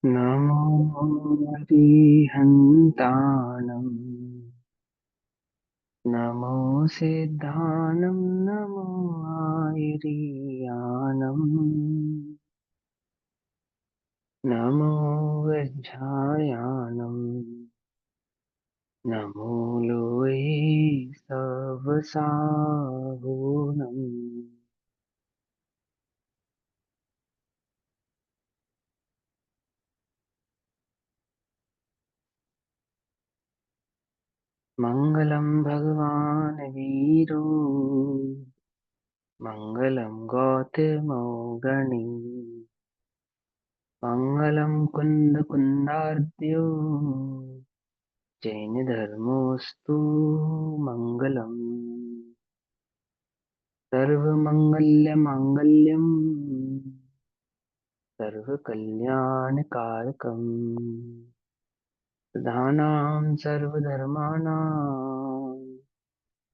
नमो अरिहन्ताणम् नमो सिद्धानं नमो आयर्याणम् नमो वज्रायाणम् नमो लोये सवसाहुनम् मङ्गलं भगवान् वीरो मङ्गलं गौतमो मङ्गलं कुन्दकुन्दार्द्यो जैनधर्मोऽस्तु मङ्गलम् सर्वमङ्गल्यमाङ्गल्यम् सर्वकल्याणकारकम् प्रधानां सर्वधर्माणां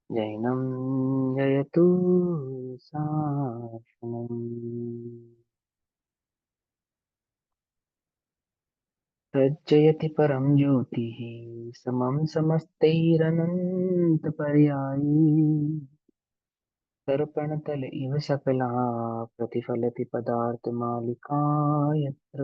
जैनं जयतु शासनम् प्रज्वलति परं ज्योतिः समं समस्तैरनन्तपर्यायी दर्पणतल इव सकला प्रतिफलति पदार्थमालिका यत्र।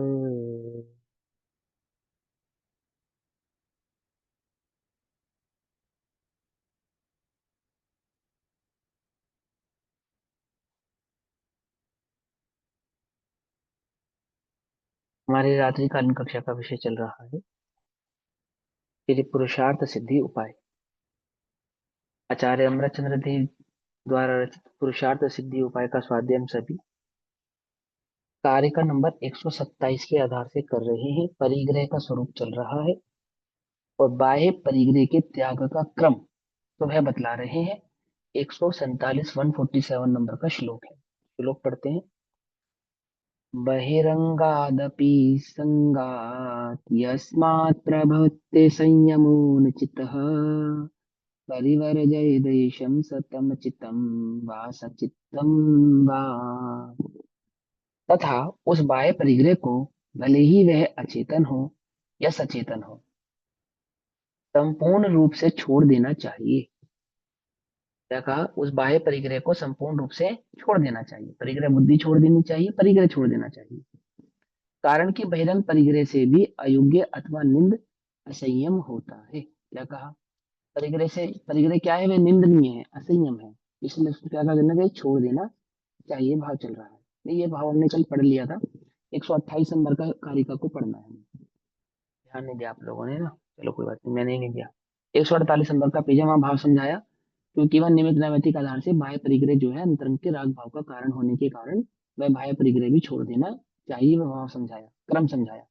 हमारी रात्रिकालीन कक्षा का विषय चल रहा है श्री पुरुषार्थ सिद्धि उपाय। आचार्य अमरचंद्र देव द्वारा रचित पुरुषार्थ सिद्धि उपाय का स्वाध्याय हम सभी कार्य का नंबर 127 के आधार से कर रहे हैं। परिग्रह का स्वरूप चल रहा है और बाह्य परिग्रह के त्याग का क्रम तो वह बतला रहे हैं। 147 147 नंबर का श्लोक है। श्लोक पढ़ते हैं। बहिरंगादपि संगात् यस्मात् प्रभृत्ते संयमोऽनुचितः परिवर्जय देशं सतमचितं वा सचित्तं वा। तथा उस बाह्य परिग्रह को भले ही वह अचेतन हो या सचेतन हो संपूर्ण रूप से छोड़ देना चाहिए। क्या कहा? उस बाह्य परिग्रह को संपूर्ण रूप से छोड़ देना चाहिए। परिग्रह बुद्धि छोड़ देनी चाहिए, परिग्रह छोड़ देना चाहिए। कारण कि बहिरंग परिग्रह से भी अयोग्य अथवा निंद असंयम होता है। क्या कहा? परिग्रह से परिग्रह क्या है? वह निंदनीय है, असंयम है। इसलिए उसको क्या करना चाहिए? छोड़ देना चाहिए। भाव चल रहा है। नहीं, ये भाव हमने कल पढ़ लिया था। 128 नंबर का कारिका को पढ़ना है। ध्यान नहीं दिया आप लोगों ने ना। चलो कोई बात नहीं, मैंने ही नहीं दिया। 148 नंबर का पेज, वहां भाव समझाया। क्योंकि वह निमित्त नैमित्तिक आधार से बाह्य परिग्रह जो है अंतरंग के राग भाव का कारण होने के कारण वह बाह्य परिग्रह भी छोड़ देना चाहिए। वह भाव समझाया, क्रम समझाया।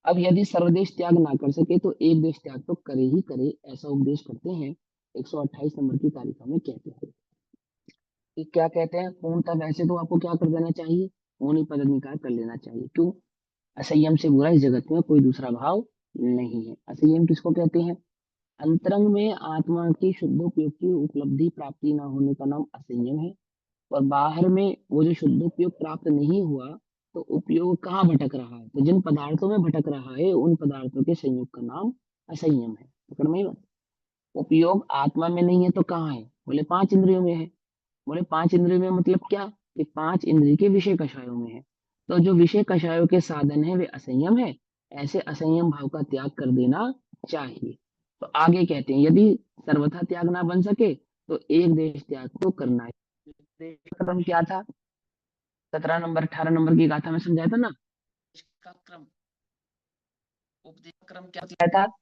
अब यदि सर्वदेश त्याग ना कर सके तो एक देश त्याग तो करे ही करे, ऐसा उपदेश करते हैं। 128 नंबर की तालिका में कहते हैं कि क्या कहते हैं? पूर्णतः वैसे तो आपको क्या कर देना चाहिए? मुनि पद निकाय कर लेना चाहिए। क्यों? असंयम से बुरा इस जगत में कोई दूसरा भाव नहीं है। असंयम किसको कहते हैं? अंतरंग में आत्मा की शुद्धोपयोग की उपलब्धि प्राप्ति ना होने का नाम असंयम है। और बाहर में वो जो शुद्धोपयोग प्राप्त नहीं हुआ तो उपयोग कहाँ भटक रहा है? तो जिन पदार्थों में भटक रहा है उन पदार्थों के संयोग का नाम असंयम है। पकड़ में आई बात? उपयोग आत्मा में नहीं है तो कहाँ है? बोले पांच इंद्रियों में है। बोले पांच इंद्रियों में मतलब क्या? कि पांच इंद्रिय के विषय कषायों में है। तो जो विषय कषायों के साधन है वे असंयम है। ऐसे असंयम भाव का त्याग कर देना चाहिए। तो आगे कहते हैं यदि सर्वथा त्याग ना बन सके तो एक देश त्याग तो करना है। देश का क्रम क्या था? 17 नंबर 18 नंबर की गाथा में समझाया था ना। इसका क्रम, उपदेश का क्रम क्या किया था?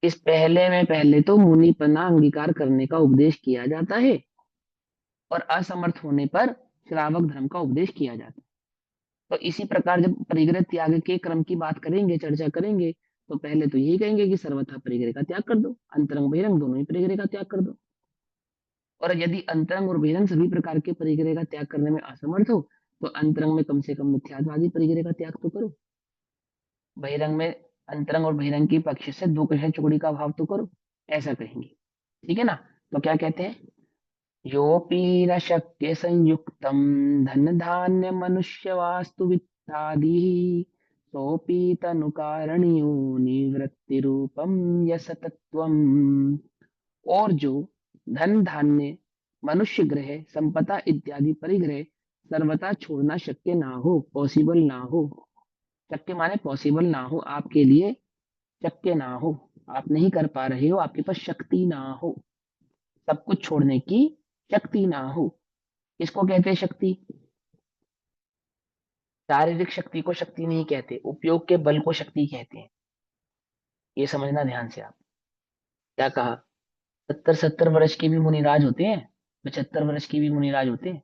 इस पहले में पहले तो मुनिपना अंगीकार करने का उपदेश किया जाता है और असमर्थ होने पर श्रावक धर्म का उपदेश किया जाता है। तो इसी प्रकार जब परिग्रह त्याग के क्रम की बात करेंगे, चर्चा करेंगे, तो पहले तो यही कहेंगे कि सर्वथा परिग्रह का त्याग कर दो, अंतरंग बहिरंग दोनों ही परिग्रह का त्याग कर दो। और यदि अंतरंग और बहिरंग सभी प्रकार के परिग्रह का त्याग करने में असमर्थ हो तो अंतरंग में कम से कम मिथ्यात्वादी परिग्रह का त्याग तो करो। बहिरंग में अंतरंग और बहिरंग की पक्ष से दो कषाय चुगड़ी का भाव तो करो। ऐसा कहेंगे। ठीक है ना? तो क्या कहते हैं? योऽपि न शक्य संयुक्तम धन धान्य मनुष्य वास्तु वित्तादि सोऽपि तनुकारणीयो निवृत्ति रूपम यसतत्वम। और जो धन धान्य मनुष्य ग्रह संपदा इत्यादि परिग्रह सर्वथा छोड़ना शक्य ना हो, पॉसिबल ना हो। शक्य माने पॉसिबल ना हो आपके लिए, शक्य ना हो, आप नहीं कर पा रहे हो, आपके पास शक्ति ना हो, सब कुछ छोड़ने की शक्ति ना हो। किसको कहते हैं शक्ति? शारीरिक शक्ति को शक्ति नहीं कहते, उपयोग के बल को शक्ति कहते हैं। ये समझना ध्यान से आप। क्या कहा? 70-70 वर्ष के भी मुनिराज होते हैं, 75 वर्ष के भी मुनिराज होते हैं,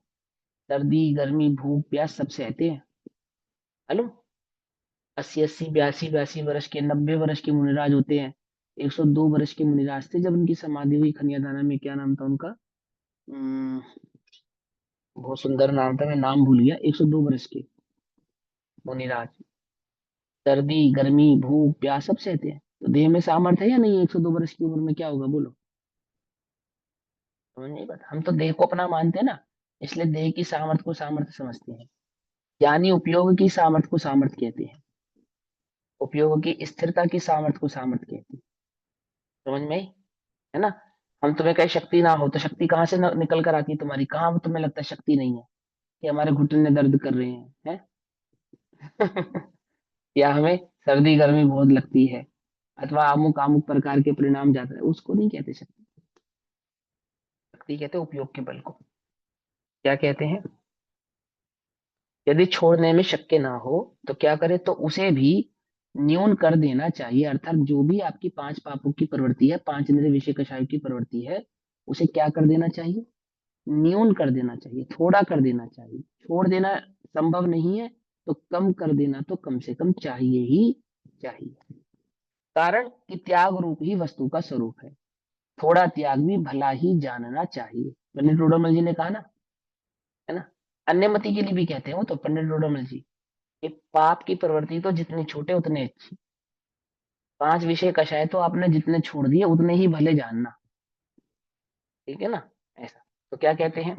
सर्दी गर्मी भूख प्यास सब सहते हैं। हेलो, 80-80 82-82 वर्ष के, 90 वर्ष के मुनिराज होते हैं। 102 वर्ष के मुनिराज थे जब उनकी समाधि हुई खनियादाना में। क्या नाम था उनका? बहुत सुंदर नाम था, मैं नाम भूल गया। 102 वर्ष के मुनिराज, सर्दी गर्मी भूख प्यास सब सहते हैं। तो देह में सामर्थ्य है या नहीं? 102 वर्ष की उम्र में क्या होगा बोलो? समझ नहीं पता। हम तो देह को अपना मानते हैं ना, इसलिए देह की सामर्थ्य को सामर्थ्य समझते हैं। यानी उपयोग की सामर्थ्य को सामर्थ्य कहते हैं, उपयोग की स्थिरता की सामर्थ्य को सामर्थ्य कहते हैं। समझ में आई? है ना? हम तुम्हें कहे शक्ति ना हो, तो शक्ति कहाँ से निकल कर आती है तुम्हारी? कहाँ तुम्हें लगता है शक्ति नहीं है? कि हमारे घुटने दर्द कर रहे हैं, हैं? या हमें सर्दी गर्मी बहुत लगती है, अथवा अमुक अमुक प्रकार के परिणाम जाता है, उसको नहीं कहते शक्ति। शक्ति कहते हैं उपयोग के बल को। क्या कहते हैं? यदि छोड़ने में शक्य ना हो तो क्या करे? तो उसे भी न्यून कर देना चाहिए। अर्थात जो भी आपकी 5 पापों की प्रवृत्ति है, 5 इंद्रिय विषय कषायों की प्रवृत्ति है, उसे क्या कर देना चाहिए? न्यून कर देना चाहिए, थोड़ा कर देना चाहिए। छोड़ देना संभव नहीं है तो कम कर देना तो कम से कम चाहिए ही चाहिए। कारण कि त्याग रूप ही वस्तु का स्वरूप है। थोड़ा त्याग भी भला ही जानना चाहिए, पंडित डोडामल जी ने कहा ना, है ना? अन्यमति के लिए भी कहते हैं वो तो, पंडित डोडामल जी, कि पाप की प्रवृत्ति तो जितनी छोटे उतने अच्छी। 5 विषय कषाय तो आपने जितने छोड़ दिए उतने ही भले जानना। ठीक है ना? ऐसा। तो क्या कहते हैं?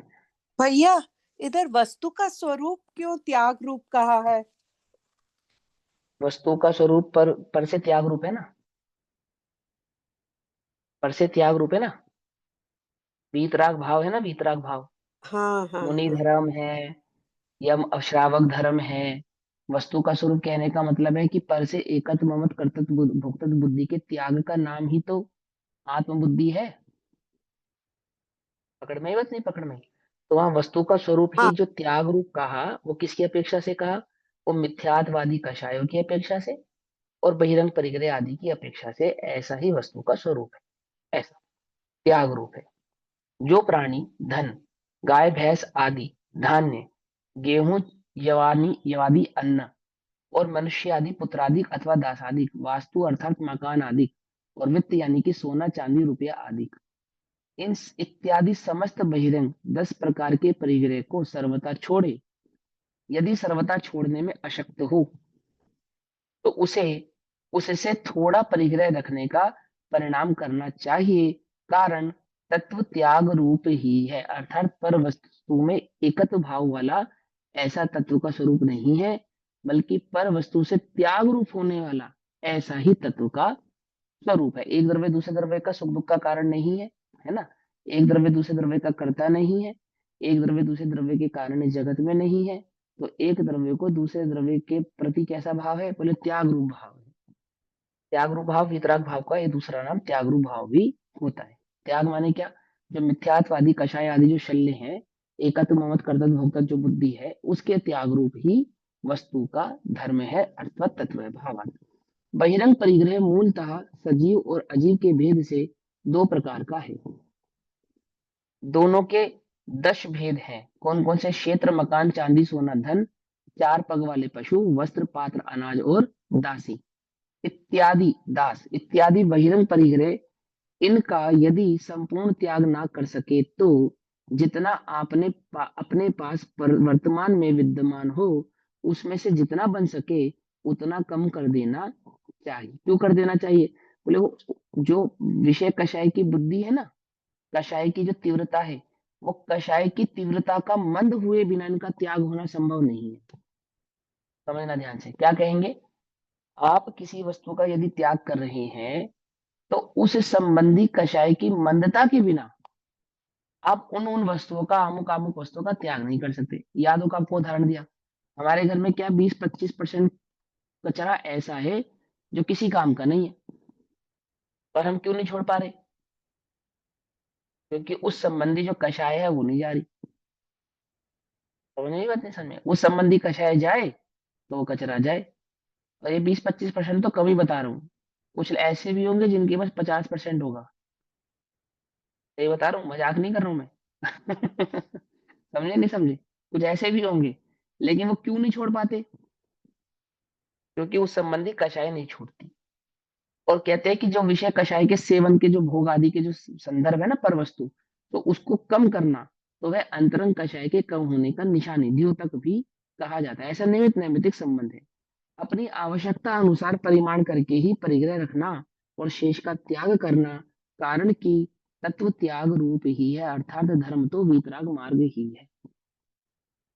भैया, इधर वस्तु का स्वरूप क्यों त्याग रूप कहा है? वस्तु का स्वरूप पर से त्याग रूप है ना, पर से त्याग रूप है ना। वीतराग भाव है ना, वीतराग भाव। हाँ हाँ मुनि हाँ। धर्म है, यम अश्रावक धर्म है। वस्तु का स्वरूप कहने का मतलब है कि पर से एकत्व ममत कर्तव्य भोक्तव्य बुद्धि के त्याग का नाम ही तो आत्मबुद्धि है। पकड़ में ही बात नहीं? पकड़ में ही। तो वहां वस्तु का स्वरूप ही हाँ जो त्याग रूप कहा, वो किसकी अपेक्षा से कहा? वो मिथ्यात्वादी कषायों की अपेक्षा से और बहिरंग परिग्रह आदि की अपेक्षा से। ऐसा ही वस्तु का स्वरूप है, ऐसा त्याग रूप है। जो प्राणी धन, गाय भैंस आदि, धान्य, गेहूं, यवानी यवादी अन्न, और मनुष्य आदि पुत्रादि अथवा दासादि वास्तु अर्थात मकान आदि, और वित्त यानी कि सोना चांदी रुपया आदि, इन इत्यादि समस्त बहिरंग 10 प्रकार के परिग्रह को सर्वथा छोड़े। यदि सर्वथा छोड़ने में अशक्त हो तो उसे उससे थोड़ा परिग्रह रखने का परिणाम करना चाहिए। कारण तत्व त्याग रूप ही है, अर्थात पर वस्तु में एकत्व भाव वाला ऐसा तत्व का स्वरूप नहीं है, बल्कि पर वस्तु से त्याग रूप होने वाला ऐसा ही तत्व का स्वरूप है। एक द्रव्य दूसरे द्रव्य का सुख दुख का कारण नहीं है ना? एक द्रव्य दूसरे द्रव्य का कर्ता नहीं है, एक द्रव्य दूसरे द्रव्य के कारण इस जगत में नहीं है। तो एक द्रव्य को दूसरे द्रव्य के प्रति कैसा भाव है? बोले त्याग रूप भाव है। त्याग रूप भाव वितराग भाव का ये दूसरा नाम त्याग रूप भाव भी होता है। त्याग माने क्या? जो मिथ्यात्वादी कषाय आदि जो शल्य है, एकत्व ममत कर्तव्य भोक्तव्य जो बुद्धि है, उसके त्याग रूप ही वस्तु का धर्म है, अर्थवत तत्व है, भावार्थ। बहिरंग परिग्रह मूलतः सजीव और अजीव के भेद से 2 प्रकार का है। दोनों के 10 भेद हैं। कौन कौन से? क्षेत्र, मकान, चांदी, सोना, धन, 4 पग वाले पशु, वस्त्र, पात्र, अनाज और दासी इत्यादि, दास इत्यादि बहिरंग परिग्रह। इनका यदि संपूर्ण त्याग ना कर सके तो जितना अपने पास वर्तमान में विद्यमान हो, उसमें से जितना बन सके उतना कम कर देना चाहिए। क्यों कर देना चाहिए? बोले वो जो विषय कषाय की बुद्धि है ना, कषाय की जो तीव्रता है, वो कषाय की तीव्रता का मंद हुए बिना इनका त्याग होना संभव नहीं है। समझना ध्यान से। क्या कहेंगे? आप किसी वस्तु का यदि त्याग कर रहे हैं तो उस संबंधी कषाय की मंदता के बिना आप उन उन वस्तुओं का, अमुक अमुक वस्तुओं का त्याग नहीं कर सकते। याद होगा, आपको उदाहरण दिया, हमारे घर में क्या 20-25% कचरा ऐसा है जो किसी काम का नहीं है, पर हम क्यों नहीं छोड़ पा रहे? क्योंकि उस संबंधी जो कषाय है वो नहीं जा रही। समझ नहीं, बात नहीं समझ में, उस संबंधी कषाय जाए तो वो कचरा जाए। और ये 20-25% तो कम ही बता रहा हूँ, कुछ ऐसे भी होंगे जिनके पास 50% होगा। ये बता रहा हूँ, मजाक नहीं कर रहा हूँ मैं। समझे नहीं समझे? कुछ ऐसे भी होंगे, लेकिन वो क्यों नहीं छोड़ पाते? क्योंकि उस संबंधी कषाय नहीं छूटती। और कहते हैं कि जो विषय कषाय के सेवन के जो भोग आदि के जो संदर्भ है ना, पर वस्तु, तो उसको कम करना, तो वह अंतरंग कषाय के कम होने का निशानी द्योतक भी कहा जाता है। ऐसा निमित्त नैमित्तिक संबंध है। अपनी आवश्यकता अनुसार परिमाण करके ही परिग्रह रखना और शेष का त्याग करना कारण की तत्व त्याग रूप ही है, अर्थात धर्म तो वीतराग मार्ग ही है।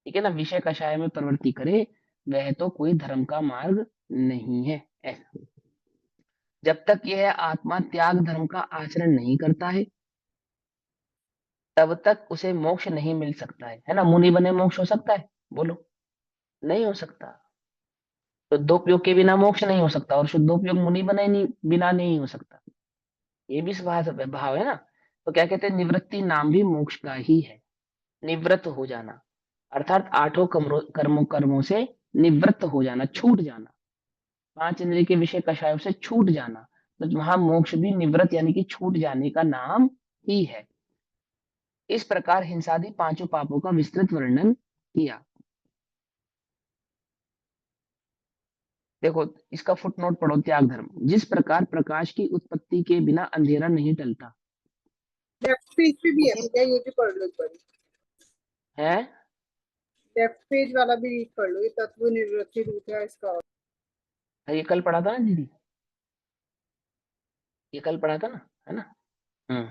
ठीक है ना, विषय कषाय में प्रवृत्ति करे वह तो कोई धर्म का मार्ग नहीं है। ऐसा, जब तक यह आत्मा त्याग धर्म का आचरण नहीं करता है तब तक उसे मोक्ष नहीं मिल सकता है ना? मुनि बने मोक्ष हो सकता है? बोलो, नहीं हो सकता। शुद्धोपयोग के बिना मोक्ष नहीं हो सकता, और शुद्धोपयोग मुनि बने नहीं बिना नहीं हो सकता। ये भी स्वभाव भाव है ना। तो क्या कहते हैं, निवृत्ति नाम भी मोक्ष का ही है। निवृत्त हो जाना, अर्थात आठों कर्मों कर्मों से निवृत्त हो जाना, छूट जाना, पांच इंद्रिय के विषय कषायों से छूट जाना। तो वहां मोक्ष भी निवृत्त यानी कि छूट जाने का नाम ही है। इस प्रकार हिंसादि पांचों पापों का विस्तृत वर्णन किया। देखो, इसका फुटनोट पढ़ो, त्याग धर्म। जिस प्रकार प्रकाश की उत्पत्ति के बिना अंधेरा नहीं टलता। लेफ्ट पेज पे भी है, उसी मुझे ये भी पढ़ लो एक बार। है। लेफ्ट पेज वाला भी रीड कर लो, ये तत्व निवृत्ति रूप है इसका। ये कल पढ़ा था ना दीदी, ये कल पढ़ा था ना, है ना? हम्म।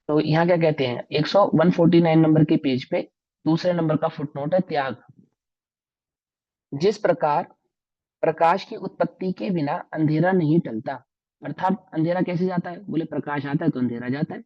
तो यहाँ क्या कहते हैं, 149 नंबर के पेज पे दूसरे नंबर का फुटनोट है, त्याग। जिस प्रकार प्रकाश की उत्पत्ति के बिना अंधेरा नहीं टलता, अर्थात अंधेरा कैसे जाता है? बोले प्रकाश आता है तो अंधेरा जाता है।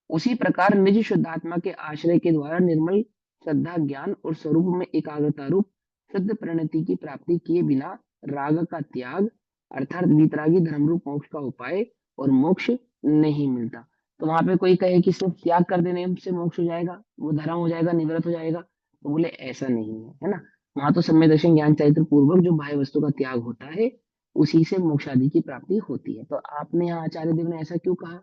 उसी प्रकार निज शुद्धात्मा के आश्रय के द्वारा निर्मल श्रद्धा ज्ञान और स्वरूप में एकाग्रता रूप शुद्ध प्रणति की प्राप्ति किए बिना राग का त्याग, अर्थात वीतरागी धर्म रूप मोक्ष का उपाय और मोक्ष नहीं मिलता। तो वहां पे कोई कहे कि सिर्फ त्याग कर देने से मोक्ष हो जाएगा, वो धर्म हो जाएगा, निवृत्त हो जाएगा, तो बोले ऐसा नहीं है ना। वहां तो सम्यक दर्शन ज्ञान चरित्र पूर्वक जो बाह्य वस्तु का त्याग होता है उसी से मोक्ष आदि की प्राप्ति होती है। तो आपने यहाँ आचार्य देव ने ऐसा क्यों कहा?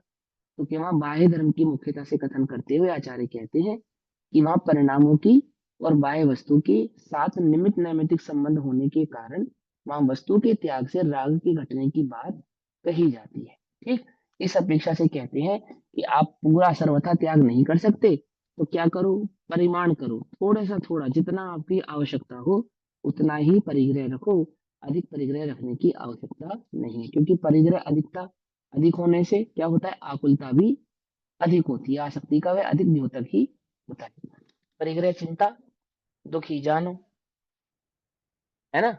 क्योंकि वहां बाह्य धर्म की मुख्यता से कथन करते हुए आचार्य कहते हैं कि वहां परिणामों की और बाह्य वस्तु के साथ निमित्त नैमित्तिक संबंध होने के कारण वहां वस्तु के त्याग से राग के घटने की बात कही जाती है। ठीक, इस अपेक्षा से कहते हैं कि आप पूरा सर्वथा त्याग नहीं कर सकते, तो क्या करो, परिमाण करो, थोड़ा सा थोड़ा, जितना आपकी आवश्यकता हो उतना ही परिग्रह रखो। अधिक परिग्रह रखने की आवश्यकता नहीं है, क्योंकि परिग्रह अधिक होने से क्या होता है, आकुलता भी अधिक होती है, आसक्ति का वह अधिक द्योतक ही होता है। परिग्रह चिंता, दुखी जानो, है ना?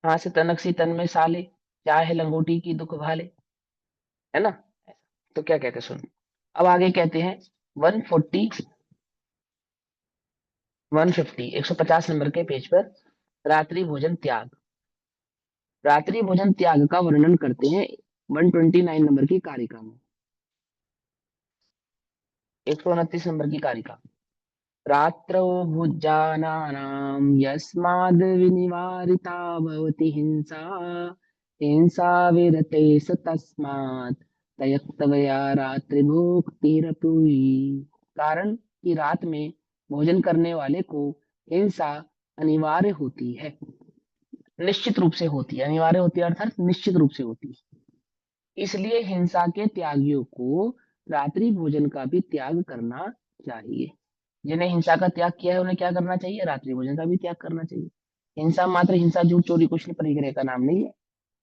हाथ से तनक सी तन में साले, चाहे लंगोटी की दुख भाले, है ना? तो क्या कहते हैं, सुन, अब आगे कहते हैं 140 150 150 नंबर के पेज पर रात्रि भोजन त्याग। रात्रि भोजन त्याग का वर्णन करते हैं 129 नंबर की कारिका में, 129 नंबर की कारिका। रात्रौ भुजानानां यस्माद् विनिवारिता भवति हिंसा, हिंसा विरते स तस्मात् तयक्तवया रात्रिभुक्तिरपि। कारण कि रात में भोजन करने वाले को हिंसा अनिवार्य होती है, निश्चित रूप से होती है, अनिवार्य होती है अर्थात निश्चित रूप से होती है। इसलिए हिंसा के त्यागियों को रात्रि भोजन का भी त्याग करना चाहिए। जिन्हें हिंसा का त्याग किया है उन्हें क्या करना चाहिए? रात्रि भोजन का भी त्याग करना चाहिए। हिंसा मात्र हिंसा, झूठ चोरी कुछ नहीं परिग्रह का नाम नहीं है।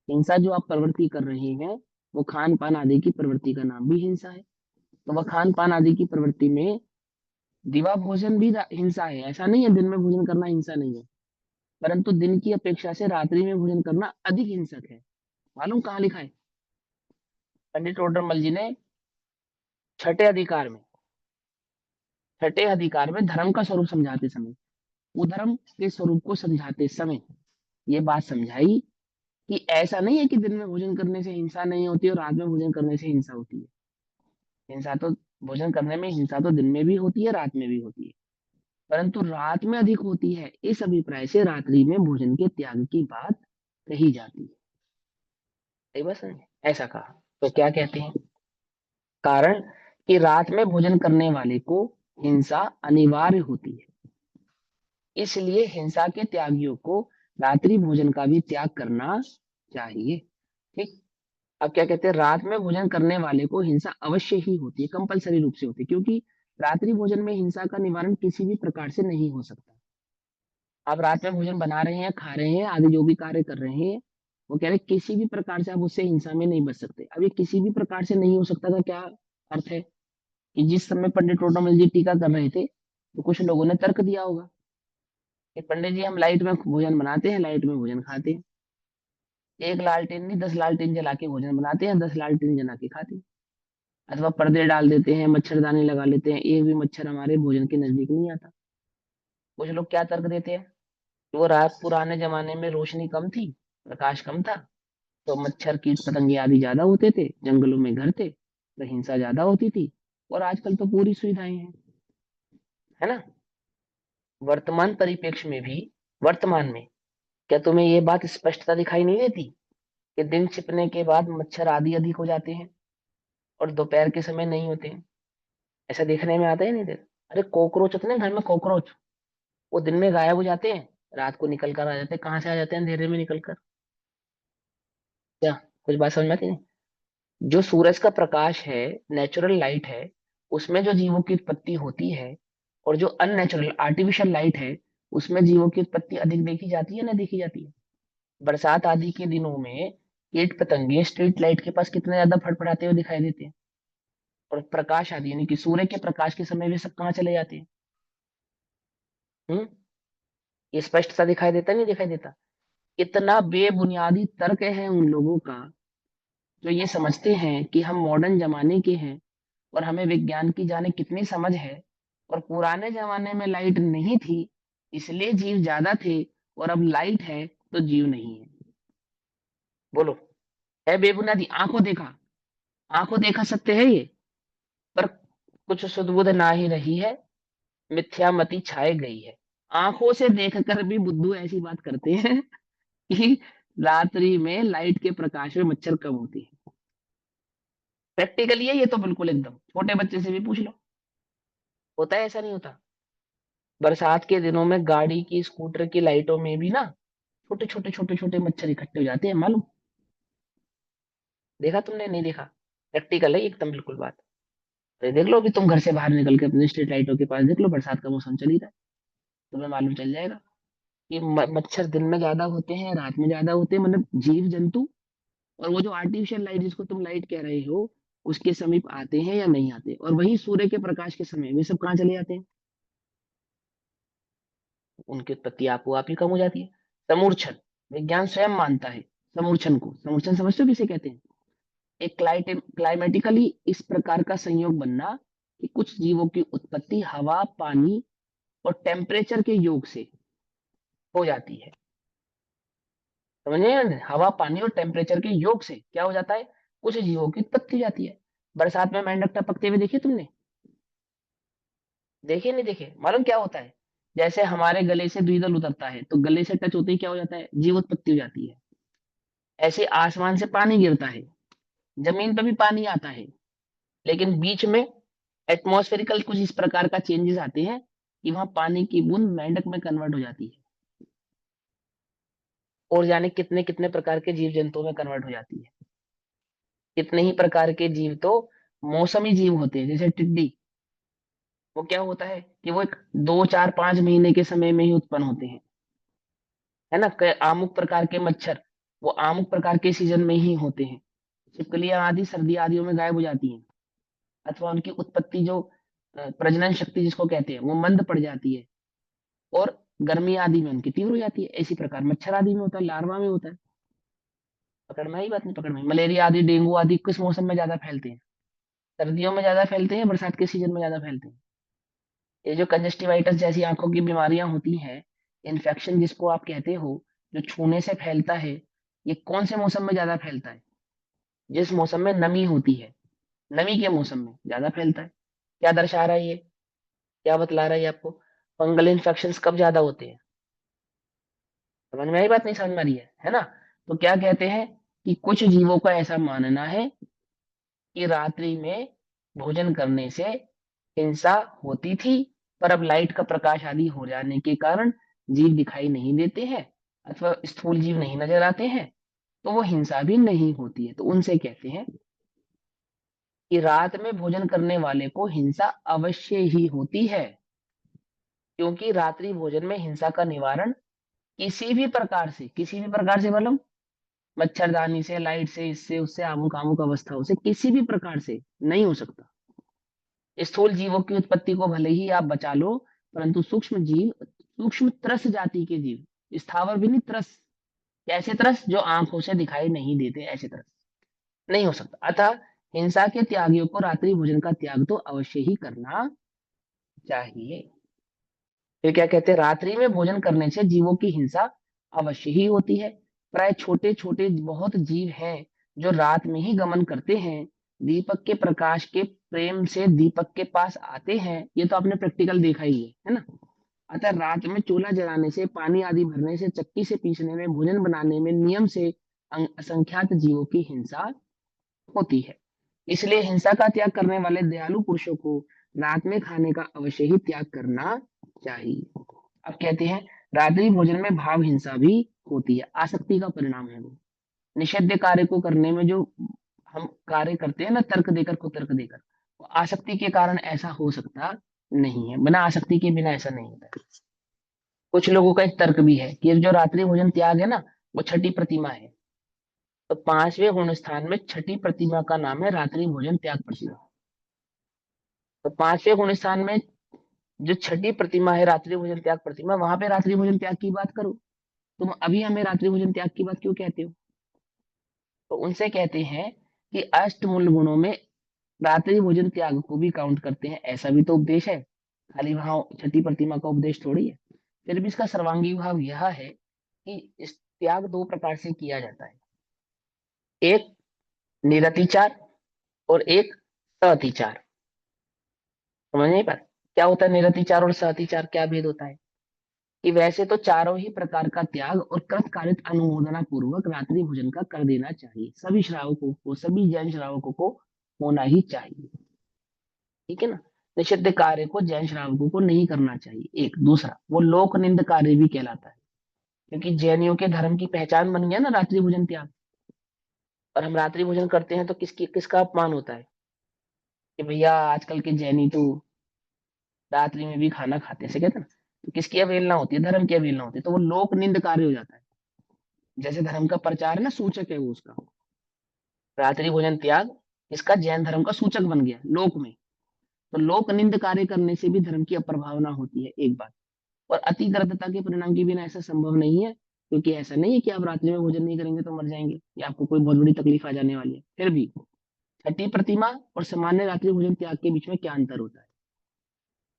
हिंसा जो आप प्रवृत्ति कर रहे हैं वो खान पान आदि की प्रवृत्ति का नाम भी हिंसा है। तो वह खान पान आदि की प्रवृत्ति में दिवा भोजन भी हिंसा है। ऐसा नहीं है दिन में भोजन करना हिंसा नहीं है, परंतु दिन की अपेक्षा से रात्रि में भोजन करना अधिक हिंसक है। मालूम कहाँ लिखा है? पंडित टोडरमल जी ने छठे अधिकार में, छठे अधिकार में धर्म का स्वरूप समझाते समय, उधर्म के स्वरूप को समझाते समय ये बात समझाई कि ऐसा नहीं है कि दिन में भोजन करने से हिंसा नहीं होती और रात में भोजन करने से हिंसा होती है। हिंसा तो भोजन करने में हिंसा तो दिन में भी होती है, रात में भी होती है, परंतु रात में अधिक होती है। इस अभिप्राय से रात्रि में भोजन के त्याग की बात कही जाती है। सही बात समझे? ऐसा कहा तो क्या कहते हैं? कारण कि रात में भोजन करने वाले को हिंसा अनिवार्य होती है, इसलिए हिंसा के त्यागियों को रात्रि भोजन का भी त्याग करना चाहिए। ठीक। अब क्या कहते हैं? रात में भोजन करने वाले को हिंसा अवश्य ही होती है, कंपलसरी रूप से होती है, क्योंकि रात्रि भोजन में हिंसा का निवारण किसी भी प्रकार से नहीं हो सकता। आप रात में भोजन बना रहे हैं, खा रहे हैं, आदि जो भी कार्य कर रहे हैं, वो कह रहे हैं किसी भी प्रकार से आप उससे हिंसा में नहीं बच सकते। अब ये किसी भी प्रकार से नहीं हो सकता का क्या अर्थ है? कि जिस समय पंडित टोडरमल जी टीका कर रहे थे, तो कुछ लोगों ने तर्क दिया होगा कि पंडित जी हम लाइट में भोजन बनाते हैं, लाइट में भोजन खाते हैं। एक लालटेन नहीं 10 लालटेन जला के भोजन बनाते हैं, 10 लालटेन जला के खाते हैं। अथवा पर्दे डाल देते हैं, मच्छरदानी लगा लेते हैं, एक भी मच्छर हमारे भोजन के नजदीक नहीं आता। कुछ लोग क्या तर्क देते हैं कि वो रात पुराने जमाने में रोशनी कम थी, प्रकाश कम था, तो मच्छर कीट पतंगे आदि ज्यादा होते थे, जंगलों में घर थे, तो हिंसा ज्यादा होती थी। और आजकल तो पूरी सुविधाएं हैं, है ना? वर्तमान परिप्रेक्ष्य में भी, वर्तमान में क्या तुम्हें ये बात स्पष्टता दिखाई नहीं देती कि दिन छिपने के बाद मच्छर आदि अधिक हो जाते हैं और दोपहर के समय नहीं होते हैं? ऐसा देखने में आता है नहीं? देख, अरे कॉकरोच होते हैं ना घर में, कॉकरोच, वो दिन में गायब हो जाते हैं, रात को निकल कर आ जाते हैं। कहाँ से आ जाते हैं? अंधेरे में निकल कर। क्या कुछ बात समझ में आती है? जो सूरज का प्रकाश है, नेचुरल लाइट है, उसमें जो जीवों की उत्पत्ति होती है, और जो अननेचुरल आर्टिफिशियल लाइट है, उसमें जीवों की उत्पत्ति अधिक देखी जाती है ना देखी जाती है? बरसात आदि के दिनों में कीट पतंगे स्ट्रीट लाइट के पास कितने ज्यादा फड़फड़ाते हुए दिखाई देते हैं, और प्रकाश आदि यानी कि सूर्य के प्रकाश के समय वे सब कहाँ चले जाते हैं? हम्म। ये स्पष्टता दिखाई देता नहीं दिखाई देता? इतना बेबुनियादी तर्क है उन लोगों का जो ये समझते हैं कि हम मॉडर्न जमाने के हैं और हमें विज्ञान की जाने कितनी समझ है, और पुराने जमाने में लाइट नहीं थी इसलिए जीव ज्यादा थे, और अब लाइट है तो जीव नहीं है। बोलो, है बेबुनियादी? आंखों देखा सत्य है ये, पर कुछ सुध-बुध ना ही रही है, मिथ्यामति छाए गई है। आंखों से देखकर भी बुद्धू ऐसी बात करते हैं कि रात्रि में लाइट के प्रकाश में मच्छर कम होते हैं। प्रैक्टिकली है ये तो, बिल्कुल एकदम छोटे बच्चे से भी पूछ लो, होता है ऐसा नहीं होता? बरसात के दिनों में गाड़ी की, स्कूटर की लाइटों में भी ना छोटे छोटे मच्छर इकट्ठे हो जाते हैं, मालूम? देखा तुमने? नहीं देखा? प्रैक्टिकल है एकदम, बिल्कुल बात। तो ये देख लो, अभी तुम घर से बाहर निकल के अपने स्ट्रीट लाइटों के पास देख लो, बरसात का मौसम चल ही रहा है, तुम्हें मालूम चल जाएगा कि मच्छर दिन में ज्यादा होते हैं, रात में ज्यादा होते हैं, मतलब जीव जंतु। और वो जो आर्टिफिशियल लाइट जिसको तुम लाइट कह रहे हो, उसके समीप आते हैं या नहीं आते? और वही सूर्य के प्रकाश के समय वे सब कहाँ चले जाते हैं? उनकी उत्पत्ति आपो आप ही कम हो जाती है। समूर्छन, विज्ञान स्वयं मानता है समूर्छन को। समूर्छन समझते हो किसे कहते हैं? एक क्लाइमेटिकली इस प्रकार का संयोग बनना कि कुछ जीवों की उत्पत्ति हवा, पानी और टेम्परेचर के योग से हो जाती है। समझे? हवा, पानी और टेम्परेचर के योग से क्या हो जाता है? कुछ जीवों की उत्पत्ति हो जाती है। बरसात में मेंढक टपकते हुए देखे तुमने? देखे नहीं देखे? मालूम क्या होता है? जैसे हमारे गले से द्विदल उतरता है, तो गले से टच होते ही क्या हो जाता है? जीव उत्पत्ति हो जाती है। ऐसे आसमान से पानी गिरता है, जमीन पर भी पानी आता है, लेकिन बीच में एटमॉस्फेरिकल कुछ इस प्रकार का चेंजेस आते हैं कि वहां पानी की बूंद मेंढक में कन्वर्ट हो जाती है, और जाने कितने कितने प्रकार के जीव जंतुओं में कन्वर्ट हो जाती है। कितने ही प्रकार के जीव तो मौसमी जीव होते हैं, जैसे टिड्डी। वो क्या होता है कि वो एक 2 4 5 महीने के समय में ही उत्पन्न होते हैं, है ना? आमुक प्रकार के मच्छर, वो आमुक प्रकार के सीजन में ही होते हैं। छिपकलियां आदि सर्दी आदियों में गायब हो जाती हैं, अथवा उनकी उत्पत्ति जो प्रजनन शक्ति जिसको कहते हैं वो मंद पड़ जाती है, और गर्मी आदि में उनकी तीव्र हो जाती है। इसी प्रकार मच्छर आदि में होता है, लार्वा में होता है। पकड़ में आई बात? नहीं पकड़ में आई? मलेरिया आदि, डेंगू आदि किस मौसम में ज्यादा फैलते हैं? सर्दियों में ज्यादा फैलते हैं, बरसात के सीजन में ज्यादा फैलते हैं? ये जो कंजस्टिवाइटिस जैसी आंखों की बीमारियां होती हैं, इन्फेक्शन जिसको आप कहते हो, जो छूने से फैलता है, ये कौन से मौसम में ज्यादा फैलता है? जिस मौसम में नमी होती है, नमी के मौसम में ज्यादा फैलता है। क्या दर्शा रहा है ये? क्या बतला रहा है ये आपको? फंगल इन्फेक्शन कब ज्यादा होते हैं? समझ में आई बात? नहीं समझ में आ रही है ना? तो क्या कहते हैं कि कुछ जीवों का ऐसा मानना है कि रात्रि में भोजन करने से हिंसा होती थी, पर अब लाइट का प्रकाश आदि हो जाने के कारण जीव दिखाई नहीं देते हैं, अथवा स्थूल जीव नहीं नजर आते हैं, तो वो हिंसा भी नहीं होती है। तो उनसे कहते हैं कि रात में भोजन करने वाले को हिंसा अवश्य ही होती है, क्योंकि रात्रि भोजन में हिंसा का निवारण किसी भी प्रकार से मतलब मच्छरदानी से, लाइट से, इससे उससे, आमुक आमुक अवस्थाओं से, किसी भी प्रकार से नहीं हो सकता। स्थूल जीवों की उत्पत्ति को भले ही आप बचा लो, परंतु सूक्ष्म जीव, सूक्ष्म त्रस जाति के जीव, स्थावर भी नहीं, त्रस, ऐसे त्रस जो आंखों से दिखाई नहीं देते, ऐसे त्रस नहीं हो सकता। अतः हिंसा के त्यागियों को रात्रि भोजन का त्याग तो अवश्य ही करना चाहिए। फिर क्या कहते हैं? रात्रि में भोजन करने से जीवों की हिंसा अवश्य ही होती है। प्राय छोटे छोटे बहुत जीव हैं जो रात में ही गमन करते हैं, दीपक के प्रकाश के प्रेम से दीपक के पास आते हैं। ये तो आपने प्रैक्टिकल देखा ही है ना? अतः रात में चूल्हा जलाने से, पानी आदि भरने से, चक्की से पीसने में, भोजन बनाने में, नियम से असंख्यात जीवों की हिंसा होती है। इसलिए हिंसा का त्याग करने वाले दयालु पुरुषों को रात में खाने का अवश्य ही त्याग करना चाहिए। अब कहते हैं रात्रि भोजन में भाव हिंसा भी होती है, आसक्ति का परिणाम है वो। निषिद्ध कार्य को करने में जो हम कार्य करते हैं ना, तर्क देकर, कुतर्क देकर, वो आसक्ति के कारण ऐसा हो सकता नहीं है। बिना आसक्ति के बिना ऐसा नहीं होता है। कुछ लोगों का एक तर्क भी है कि ये जो रात्रि भोजन त्याग है ना, वो छठी प्रतिमा है। तो पांचवें गुण स्थान में छठी प्रतिमा का नाम है रात्रि भोजन त्याग प्रतिमा। तो पांचवें गुण स्थान में जो छठी प्रतिमा है रात्रि भोजन त्याग प्रतिमा, वहां पे रात्रि भोजन त्याग की बात करो। तुम अभी हमें रात्रि भोजन त्याग की बात क्यों कहते हो? तो उनसे कहते हैं कि अष्टमूल गुणों में रात्रि भोजन त्याग को भी काउंट करते हैं, ऐसा भी तो उपदेश है। खाली वहां छठी प्रतिमा का उपदेश थोड़ी है। फिर भी इसका सर्वांगी भाव यह है कि इस त्याग दो प्रकार से किया जाता है, एक निरतिचार और एक सतिचार। समझ नहीं पा? क्या होता है निरतिचार और सतिचार? क्या भेद होता है? कि वैसे तो चारों ही प्रकार का त्याग और कृतकालिक अनुमोदना पूर्वक रात्रि भोजन का कर देना चाहिए, सभी श्रावकों को, सभी जैन श्रावकों को होना ही चाहिए। ठीक है ना? निषिद्ध कार्य को जैन श्रावकों को नहीं करना चाहिए। एक दूसरा, वो लोक निंद कार्य भी कहलाता है, क्योंकि जैनियों के धर्म की पहचान बन गया ना रात्रि भोजन त्याग। और हम रात्रि भोजन करते हैं तो किसका अपमान होता है कि भैया आजकल के जैनी तो रात्रि में भी खाना खाते हैं, ऐसे कहते हैं ना। तो किसकी अवहेलना होती है? धर्म की अवहेलना होती है। तो वो लोक निंद कार्य हो जाता है। जैसे धर्म का प्रचार है ना, सूचक है वो उसका। रात्रि भोजन त्याग इसका जैन धर्म का सूचक बन गया लोक में। तो लोक निंद कार्य करने से भी धर्म की अप्रभावना होती है, एक बात। और अति दरिद्रता के परिणाम के बिना ऐसा संभव नहीं है, क्योंकि ऐसा नहीं है कि आप रात्रि में भोजन नहीं करेंगे तो मर जाएंगे या आपको कोई बहुत बड़ी तकलीफ आ जाने वाली है। फिर भी छठी प्रतिमा और सामान्य रात्रि भोजन त्याग के बीच में क्या अंतर होता है?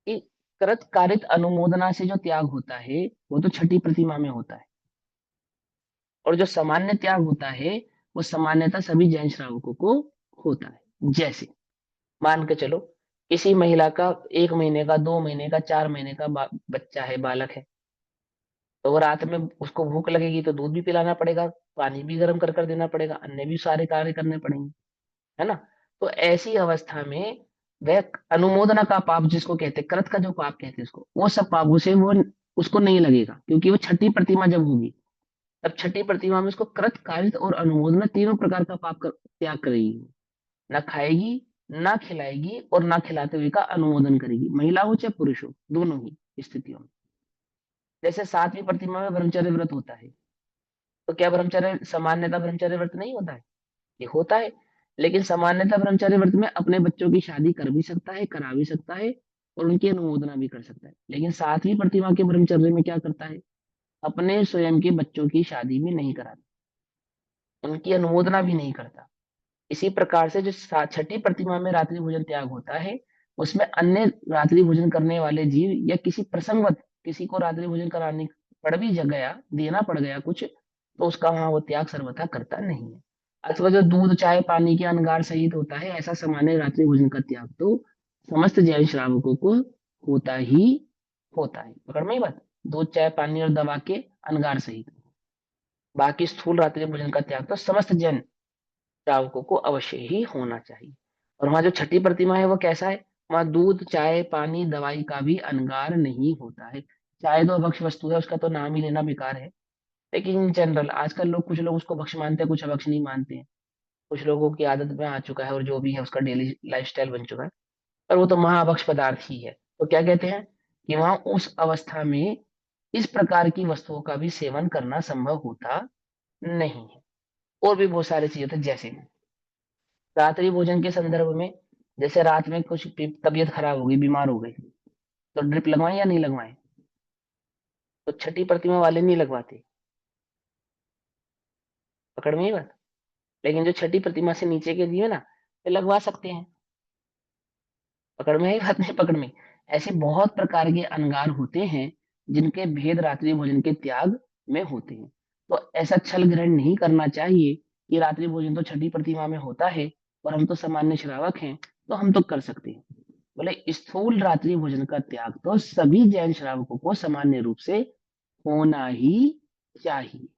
कि कृत कारित अनुमोदना से जो त्याग होता है वो तो छठी प्रतिमा में होता है, और जो सामान्य त्याग होता है वो सामान्यतः सभी जैन श्रावकों को होता है। जैसे मान के चलो किसी महिला का 1 महीने का, 2 महीने का, 4 महीने का बच्चा है, बालक है। तो वो रात में उसको भूख लगेगी तो दूध भी पिलाना पड़ेगा, पानी भी गर्म कर कर देना पड़ेगा, अन्य भी सारे कार्य करने पड़ेंगे, है ना? तो ऐसी अवस्था में वह अनुमोदना का पाप जिसको कहते हैं, कृत का जो पाप कहते हैं उसको, वो सब पापों से वो उसको नहीं लगेगा, क्योंकि वो छठी प्रतिमा जब होगी, तब छठी प्रतिमा में उसको कृत, कारित और अनुमोदना तीनों प्रकार का त्याग करेगी। ना खाएगी, ना खिलाएगी, और ना खिलाते हुए का अनुमोदन करेगी, महिला हो चाहे पुरुष हो, दोनों ही स्थितियों में। जैसे सातवीं प्रतिमा में ब्रह्मचर्य व्रत होता है, तो क्या ब्रह्मचर्य सामान्यतः ब्रह्मचर्य व्रत नहीं होता है? ये होता है। लेकिन सामान्यतः ब्रह्मचर्य व्रत में अपने बच्चों की शादी कर भी सकता है, करा भी सकता है, और उनकी अनुमोदना भी कर सकता है। लेकिन सातवीं प्रतिमा के ब्रह्मचर्य में क्या करता है, अपने स्वयं के बच्चों की शादी भी नहीं कराता, उनकी अनुमोदना भी नहीं करता। इसी प्रकार से जो छठी प्रतिमा में रात्रि भोजन त्याग होता है, उसमें अन्य रात्रि भोजन करने वाले जीव या किसी प्रसंगवत किसी को रात्रि भोजन कराने पड़ भी गया, देना पड़ गया कुछ, तो उसका वहां वो त्याग सर्वथा करता नहीं है। अथवा जो दूध चाय पानी के अनगार सहित होता है, ऐसा सामान्य रात्रि भोजन का त्याग तो समस्त जैन श्रावकों को होता ही होता है। पकड़ में ही बात, दूध चाय पानी और दवा के अनगार सहित। बाकी स्थूल रात्रि भोजन का त्याग तो समस्त जैन श्रावकों को अवश्य ही होना चाहिए। और वहां जो छठी प्रतिमा है वो कैसा है, वहां दूध चाय पानी दवाई का भी अनगार नहीं होता है। चाय तो भक्ष्य वस्तु है, उसका तो नाम ही लेना बेकार है। लेकिन इन जनरल आजकल लोग, कुछ लोग उसको भक्ष्य मानते हैं, कुछ अभक्ष्य नहीं मानते हैं। कुछ लोगों की आदत में आ चुका है और जो भी है उसका डेली लाइफस्टाइल बन चुका है, पर वो तो महाभक्ष पदार्थ ही है। तो क्या कहते हैं कि वहां उस अवस्था में इस प्रकार की वस्तुओं का भी सेवन करना संभव होता नहीं है। और भी बहुत सारी चीजें थे, जैसे रात्रि भोजन के संदर्भ में, जैसे रात में कुछ तबीयत खराब हो गई, बीमार हो गई, तो ड्रिप लगवाएं या नहीं लगवाएं, तो छठी प्रतिमा वाले नहीं लगवाते। पकड़ में ही बात। लेकिन जो छठी प्रतिमा से नीचे के जीव है ना, ये लगवा सकते हैं। पकड़ में ही बात, नहीं पकड़ में। ऐसे बहुत प्रकार के अनगार होते हैं जिनके भेद रात्रि भोजन के त्याग में होते हैं। तो ऐसा छल ग्रहण नहीं करना चाहिए कि रात्रि भोजन तो छठी प्रतिमा में होता है और हम तो सामान्य श्रावक हैं, तो हम तो कर सकते हैं। बोले स्थूल रात्रि भोजन का त्याग तो सभी जैन श्रावकों को सामान्य रूप से होना ही चाहिए।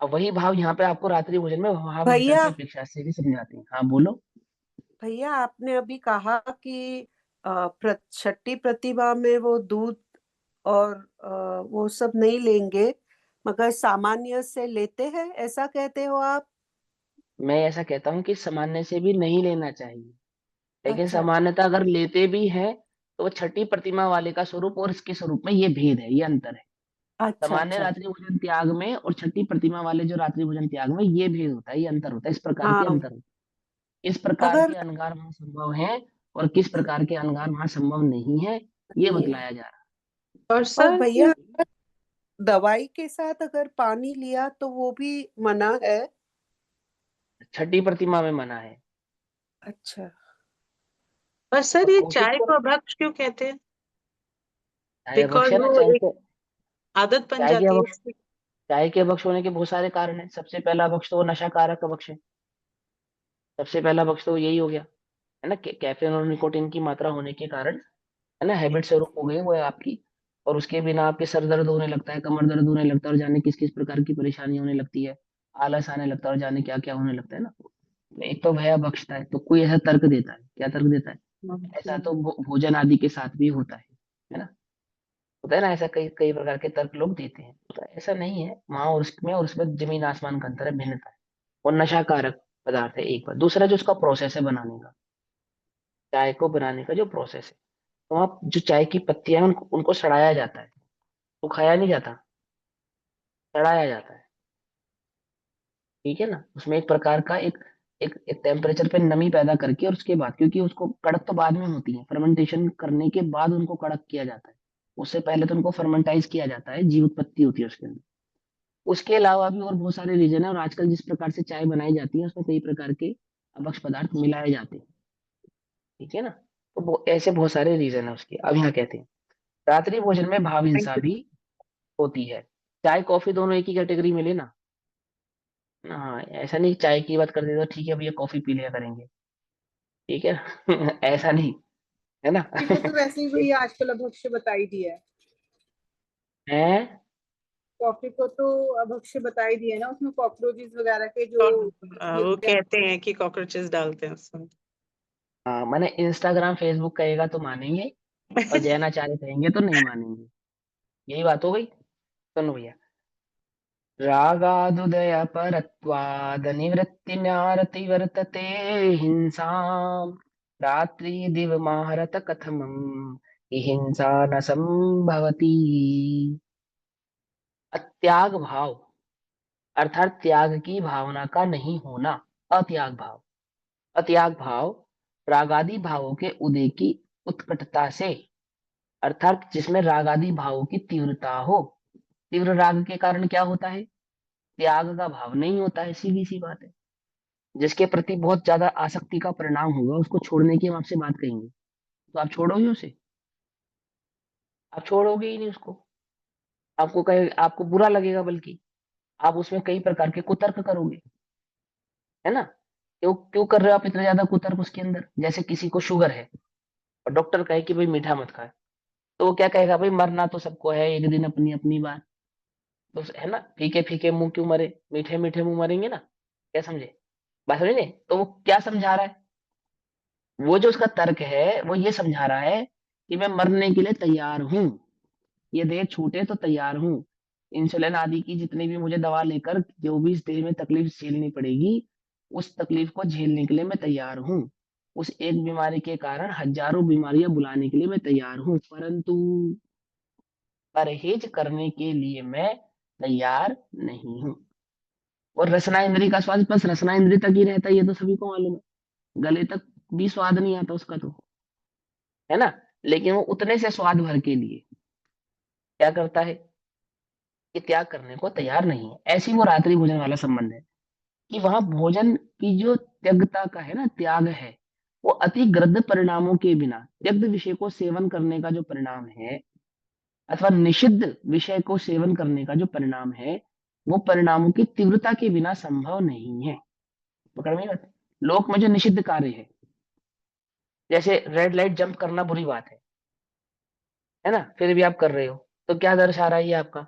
अब वही भाव यहाँ पे आपको रात्रि भोजन में भाव हिंसा भैया की अपेक्षा से भी समझाते हैं। हाँ बोलो। भैया आपने अभी कहा कि छठी प्रतिभा में वो दूध और वो सब नहीं लेंगे, मगर सामान्य से लेते हैं, ऐसा कहते हो आप? मैं ऐसा कहता हूँ कि सामान्य से भी नहीं लेना चाहिए, लेकिन अच्छा सामान्यता अगर लेते भी हैं तो वो छठी प्रतिमा वाले का स्वरूप और इसके स्वरूप में ये भेद है, ये अंतर है। अच्छा सामान्य अच्छा। रात्रि भोजन त्याग में और छठी प्रतिमा वाले जो रात्रि भोजन त्याग में ये भेद होता है, ये अंतर होता है, इस प्रकार के हाँ, अंतर होते हैं। इस प्रकार अगर के अनगार वहां संभव है और किस प्रकार के अनगार वहां संभव नहीं है, ये नहीं है। बतलाया जा रहा और और सर भैया दवाई के साथ अगर पानी लिया तो वो भी मना है? है। छठी प्रतिमा में मना है। अच्छा। पर सर और ये कॉफी चाय तो को अभक्ष क्यों कहते हैं? चाय अभक्ष बिकॉज है ना, वो एक आदत बन चाय के जाती है अभक्ष इसकी। चाय के अभक्ष होने के बहुत सारे कारण है। सबसे पहला अभक्ष तो वो नशाकारक अभक्ष है। सबसे पहला अभक्ष तो यही हो गया, है ना, कैफीन और निकोटीन की मात्रा होने के कारण, है ना, हैबिट स्वरूप हो गई वो है आपकी। और उसके बिना आपके सर दर्द होने लगता है, कमर दर्द होने लगता है, और जाने किस किस प्रकार की परेशानी होने लगती है, आलस आने लगता है, और जाने क्या क्या होने लगता है ना। तो एक तो भय बख्शता है, तो कोई ऐसा तर्क देता है, क्या तर्क देता है, ऐसा तो भोजन आदि के साथ भी है ना, होता है ना, ऐसा कई कई प्रकार के तर्क लोग देते हैं। तो ऐसा नहीं है, वहां और उसमें जमीन आसमान का अंतर है, भिन्नता है। और नशाकारक पदार्थ है एक बार, दूसरा जो उसका प्रोसेस है बनाने का, चाय को बनाने का जो प्रोसेस है, तो वहाँ जो चाय की पत्तियां हैं उनको सड़ाया जाता है, वो खाया नहीं जाता, सड़ाया जाता है। ठीक है ना, उसमें एक प्रकार का एक टेम्परेचर पे नमी पैदा करके, और उसके बाद, क्योंकि उसको कड़क तो बाद में होती है, फर्मेंटेशन करने के बाद उनको कड़क किया जाता है। उससे पहले तो उनको फर्मेंटाइज किया जाता है, जीव उत्पत्ति होती है उसके अंदर। उसके अलावा भी और बहुत सारे रीजन है, और आजकल जिस प्रकार से चाय बनाई जाती है उसमें कई प्रकार के अभक्ष पदार्थ मिलाए जाते हैं। ठीक है ना, तो ऐसे बहुत सारे रीजन है उसके। अब यहाँ कहते हैं रात्रि भोजन में भाव थैंक हिंसा भी होती है। चाय कॉफी दोनों एक ही कैटेगरी में लेना। हाँ, ऐसा नहीं चाय की बात करते तो ठीक है भैया कॉफी पी लिया करेंगे, ठीक है। ऐसा नहीं, है ना। को तो वैसे ही भैया आजकल अभक्ष्य बता ही दिया है। है। कॉफी को तो अभक्ष्य बता ही दिया है ना, उसमें कॉकरोचेस वगैरह के जो यू। ये वो कहते हैं कि कॉकरोचेस डालते हैं उसमें। हाँ, मैंने इंस्टाग्राम फेसबुक कहेगा तो मानेंगे, और जैनाचार्य कहेंगे तो नहीं मानेंगे। यही बात हो गई। सुनो भैया, रागादुदय परत्वाद निवृत्ति न्यारति वर्तते हिंसाम रात्रि दिव महारत कथमम हिंसा न संभवती। अत्याग भाव अर्थात त्याग की भावना का नहीं होना, अत्याग भाव। अत्याग भाव रागादि भावों के उदय की उत्कटता से अर्थात जिसमें राग आदि भावों की तीव्रता हो। तीव्र राग के कारण क्या होता है? त्याग का भाव नहीं होता है, सीधी सी बात है। जिसके प्रति बहुत ज्यादा आसक्ति का परिणाम होगा, उसको छोड़ने की हम आपसे बात कहेंगे, तो आप छोड़ोगे उसे? आप छोड़ोगे ही नहीं उसको। आपको कहे, आपको बुरा लगेगा, बल्कि आप उसमें कई प्रकार के कुतर्क करोगे, है ना? क्यों क्यों कर रहे हो आप इतना ज्यादा कुतर्क उसके अंदर? जैसे किसी को शुगर है और डॉक्टर कहे कि भाई मीठा मत खाए, तो वो क्या कहेगा? भाई मरना तो सबको है एक दिन, अपनी अपनी बात। तो है ना, फीके फीके मुंह क्यों मरे, मीठे मीठे मुंह मरेंगे ना। क्या समझे? बात समझे? तो वो क्या समझा रहा है? वो जो उसका तर्क है वो ये समझा रहा है कि मैं मरने के लिए तैयार हूं, ये देह छूटे तो तैयार हूं। इंसुलिन आदि की जितनी भी मुझे दवा लेकर जो भी इस देह में तकलीफ झेलनी पड़ेगी, उस तकलीफ को झेलने के लिए मैं तैयार हूं। उस एक बीमारी के कारण हजारों बीमारियां बुलाने के लिए मैं तैयार हूं, परंतु परहेज करने के लिए मैं तैयार नहीं हूं। और रसना इंद्री का स्वाद बस रसना इंद्री तक ही रहता है, ये तो सभी को मालूम है। गले तक भी स्वाद नहीं आता उसका, तो है ना। लेकिन वो उतने से स्वाद भर के लिए क्या करता है कि त्याग करने को तैयार नहीं है। ऐसी वो रात्रि भोजन वाला संबंध है कि वहां भोजन की जो त्यगता का है ना, त्याग है, वो अति गृध्य परिणामों के बिना त्यक्त विषय को सेवन करने का जो परिणाम है, अथवा निषिद्ध विषय को सेवन करने का जो परिणाम है, वो परिणामों की तीव्रता के बिना संभव नहीं है। पकड़ में बात? लोक में जो निषिद्ध कार्य है, जैसे रेड लाइट जंप करना बुरी बात है ना, फिर भी आप कर रहे हो, तो क्या दर्शा रहा है ये आपका?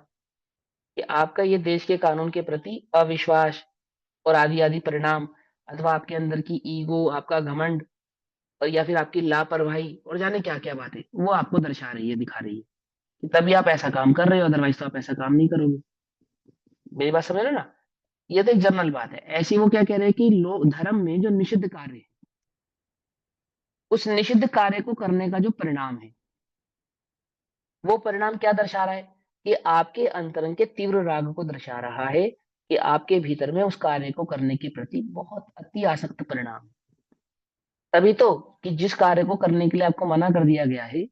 कि आपका ये देश के कानून के प्रति अविश्वास और आदि आदि परिणाम, अथवा आपके अंदर की ईगो, आपका घमंड, और या फिर आपकी लापरवाही और जाने क्या क्या बातें वो आपको दर्शा रही है, दिखा रही है कि तभी आप ऐसा काम कर रहे हो, अदरवाइज तो आप ऐसा काम नहीं करोगे। मेरी बात समझ रहे हो ना? ये तो एक जनरल बात है। ऐसी वो क्या कह रहे हैं कि लोग धर्म में जो निषिद्ध कार्य है, उस निषिद्ध कार्य को करने का जो परिणाम है, वो परिणाम क्या दर्शा रहा है? कि आपके अंतरंग के तीव्र राग को दर्शा रहा है, कि आपके भीतर में उस कार्य को करने के प्रति बहुत अति आसक्त परिणाम है। तभी तो कि जिस कार्य को करने के लिए आपको मना कर दिया गया है,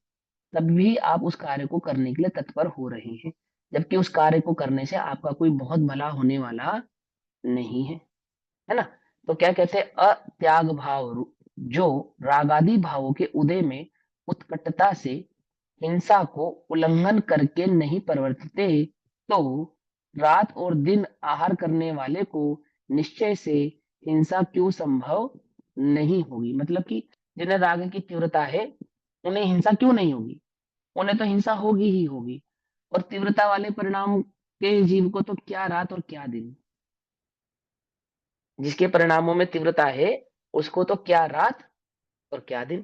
तब भी आप उस कार्य को करने के लिए तत्पर हो रहे हैं, जबकि उस कार्य को करने से आपका कोई बहुत भला होने वाला नहीं है ना। तो क्या कहते हैं, अत्याग भाव जो रागादि भावों के उदय में उत्कटता से हिंसा को उल्लंघन करके नहीं परिवर्तिते, तो रात और दिन आहार करने वाले को निश्चय से हिंसा क्यों संभव नहीं होगी। मतलब कि जिन्हें राग की तीव्रता है, उन्हें हिंसा क्यों नहीं होगी? उन्हें तो हिंसा होगी ही होगी। और तीव्रता वाले परिणाम के जीव को तो क्या रात और क्या दिन, जिसके परिणामों में तीव्रता है, उसको तो क्या रात और क्या दिन।